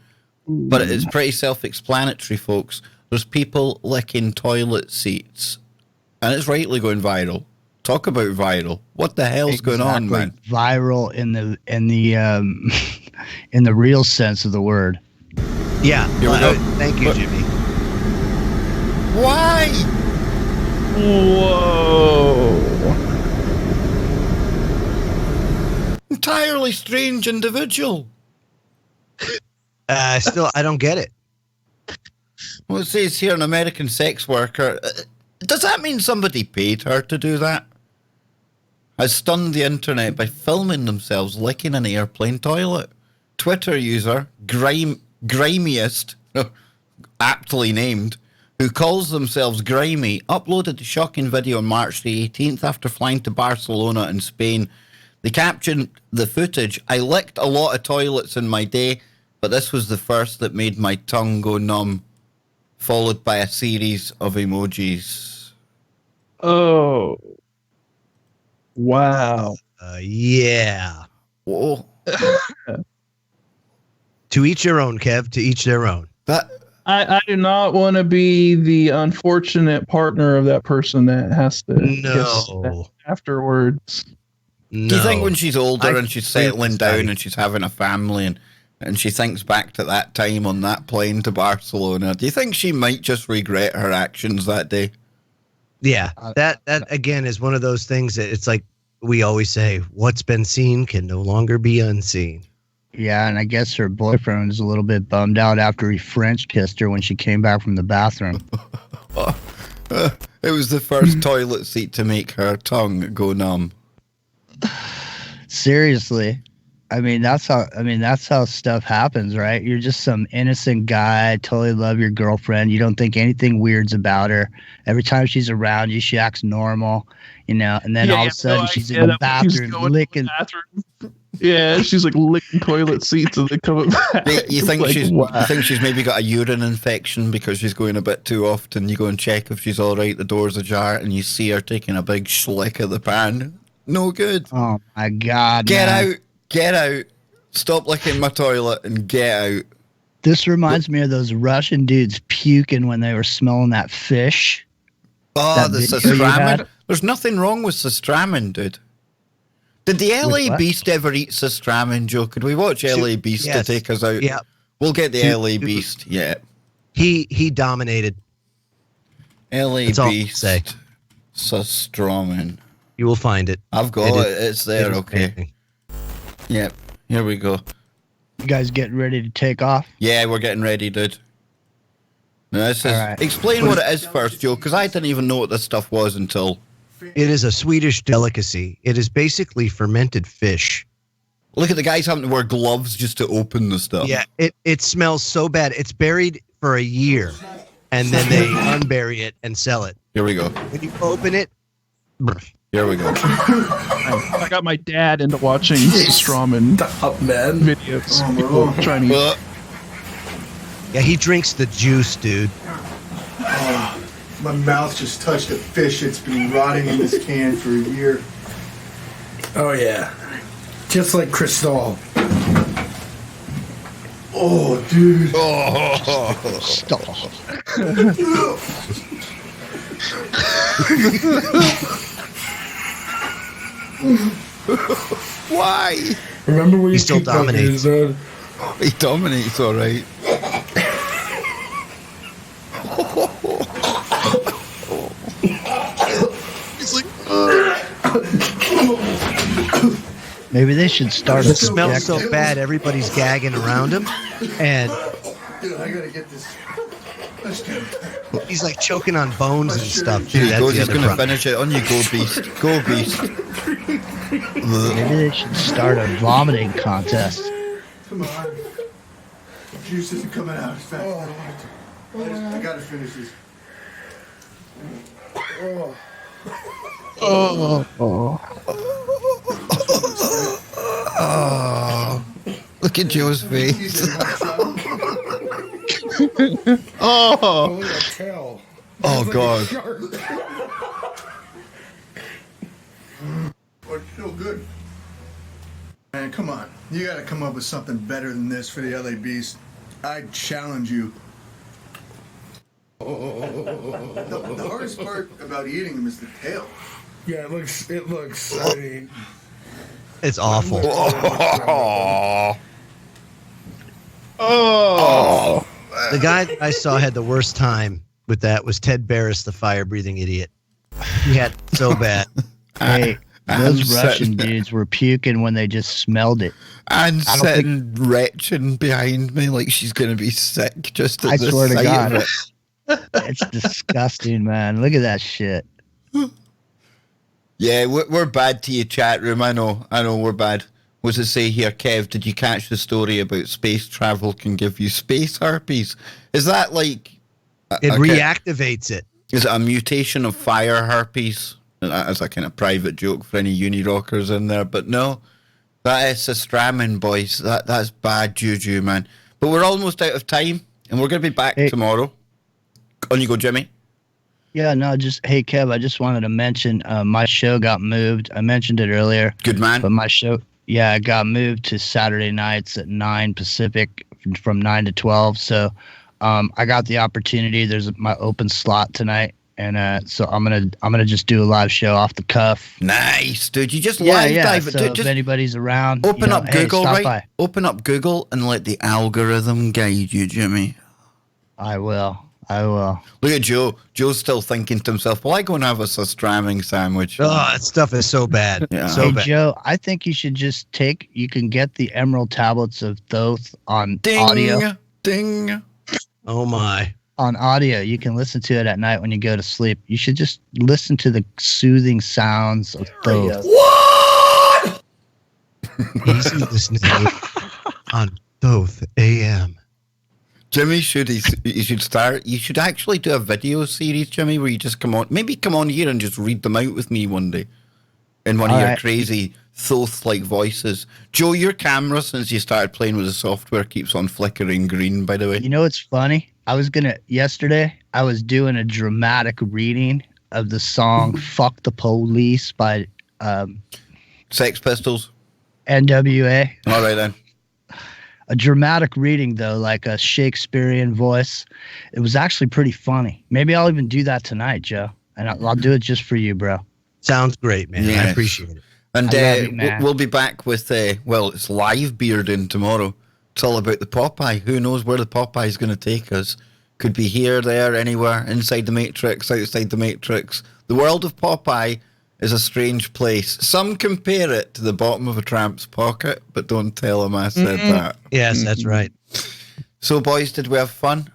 But it's pretty self-explanatory, folks. There's people licking toilet seats. And it's rightly going viral. Talk about viral. What the hell's going on, man? Viral in the in the real sense of the word. Yeah. Thank you, Jimmy. Why? Whoa. Entirely strange individual. Still, I don't get it. Well, it says here an American sex worker. Does that mean somebody paid her to do that? Has stunned the internet by filming themselves licking an airplane toilet. Twitter user Grimiest, aptly named, who calls themselves Grimy, uploaded the shocking video on March the 18th after flying to Barcelona in Spain. They captioned the footage, "I licked a lot of toilets in my day, but this was the first that made my tongue go numb," followed by a series of emojis. Oh. Wow. Yeah. Whoa. To each their own, Kev. To each their own. I do not want to be the unfortunate partner of that person that has to guess that afterwards. No. Do you think when she's older and she's settling down and she's having a family and she thinks back to that time on that plane to Barcelona, do you think she might just regret her actions that day? Yeah, that again is one of those things that it's like we always say, what's been seen can no longer be unseen. Yeah, and I guess her boyfriend was a little bit bummed out after he French kissed her when she came back from the bathroom. It was the first toilet seat to make her tongue go numb. Seriously. I mean, that's how stuff happens, right? You're just some innocent guy, totally love your girlfriend. You don't think anything weird's about her. Every time she's around you, she acts normal, and then all of a sudden she's in the bathroom licking. Yeah, she's like licking toilet seats and they come back. You think she's maybe got a urine infection because she's going a bit too often. You go and check if she's all right. The door's ajar, and you see her taking a big schlick of the pan. No good. Oh my God! Get out. Stop licking my toilet and get out. This reminds me of those Russian dudes puking when they were smelling that fish. Oh, the Sistramen. There's nothing wrong with Sistramen, dude. Did the LA Beast ever eat Sistramen, Joe? Could we watch LA Beast to take us out? Yeah. We'll get the LA Beast. Yeah. He dominated. LA Beast. Sistramen. You will find it. I've got it. It's there. Okay. Amazing. Yep. Here we go. You guys getting ready to take off? Yeah, we're getting ready, dude. Now, explain what it is first, Joe, because I didn't even know what this stuff was until... It is a Swedish delicacy. It is basically fermented fish. Look at the guys having to wear gloves just to open the stuff. Yeah, it smells so bad. It's buried for a year, and then they unbury it and sell it. Here we go. When you open it... Here we go. I got my dad into watching Strawman videos. People trying to Yeah, he drinks the juice, dude. My mouth just touched a fish that's been rotting in this can for a year. Oh, yeah. Just like Cristal. Oh, dude. Oh, stop. Why? Remember when He still dominates. He dominates, all right. He's like, Maybe they should start a It smells project. so bad, everybody's gagging around him, and dude, I gotta get this. he's like choking on bones and stuff too. Here he That's goes. the He's other going to problem. finish it on you. Go, Beast. Go, Beast. Maybe they should start a vomiting contest. Come on. The juice isn't coming out as fast as I want it to. I gotta finish this. Oh, look at Joe's face. Oh, oh God. But it's still good. Man, come on. You gotta come up with something better than this for the LA Beast. I challenge you. The hardest part about eating them is the tail. Yeah, it looks, I mean... It's awful. Oh. The guy that I saw had the worst time with that was Ted Barris, the fire-breathing idiot. He had it so bad. Hey, I'm those Russian sitting- dudes were puking when they just smelled it. And I don't sitting retching behind me like she's going to be sick just at I the swear to sight God. of it. It's disgusting, man. Look at that shit. Yeah, we're bad to you, chat room. I know we're bad. What's it say here, Kev? Did you catch the story about space travel can give you space herpes? Is that like... It reactivates it. Is it a mutation of fire herpes? That's a kind of private joke for any uni rockers in there, but no. That is Sistramin, boys. That's bad juju, man. But we're almost out of time, and we're going to be back tomorrow. On you go, Jimmy. Yeah, no, just, hey, Kev, I just wanted to mention my show got moved. I mentioned it earlier. Good man. But my show, yeah, it got moved to Saturday nights at 9 Pacific from 9 to 12. So I got the opportunity. There's my open slot tonight. And so I'm gonna just do a live show off the cuff. Nice, dude. You just live dive it. So Dude, if anybody's around, open up hey, Google, stop right? by. Open up Google and let the algorithm guide you, Jimmy. I will. Look at Joe. Joe's still thinking to himself, "Will I go and have a stramming sandwich?" Oh, that stuff is so bad. Yeah. So Hey bad. Joe, I think you should just you can get the Emerald Tablets of Thoth on Ding, audio. ding. Oh my. On audio, you can listen to it at night when you go to sleep. You should just listen to the soothing sounds of Thoth. What? Easy listening on Thoth AM. Jimmy you should start. You should actually do a video series, Jimmy, where you just come on here and just read them out with me one day, in one of your crazy Thoth-like voices. Joe, your camera, since you started playing with the software, keeps on flickering green. By the way, You know what's funny? Yesterday, I was doing a dramatic reading of the song "Fuck the Police" by Sex Pistols, NWA. All right then. A dramatic reading, though, like a Shakespearean voice. It was actually pretty funny. Maybe I'll even do that tonight, Joe. And I'll do it just for you, bro. Sounds great, man. I Yes. appreciate it. And I love you, man. we'll be back with, it's live bearding tomorrow. It's all about the Popeye. Who knows where the Popeye is going to take us? Could be here, there, anywhere, inside the Matrix, outside the Matrix. The world of Popeye is a strange place. Some compare it to the bottom of a tramp's pocket, but don't tell him I said that. Yes, that's right. So, boys, did we have fun?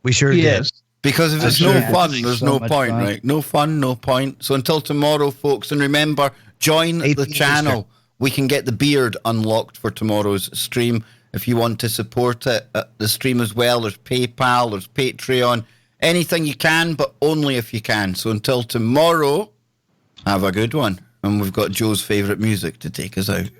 We sure Yes. did. Because if it's sure no did. fun, there's So no much point, fun. right? No fun, no point. So until tomorrow, folks, and remember, join the 18 channel. Eastern. We can get the beard unlocked for tomorrow's stream. If you want to support it, the stream as well, there's PayPal, there's Patreon, anything you can, but only if you can. So until tomorrow, have a good one. And we've got Joe's favourite music to take us out.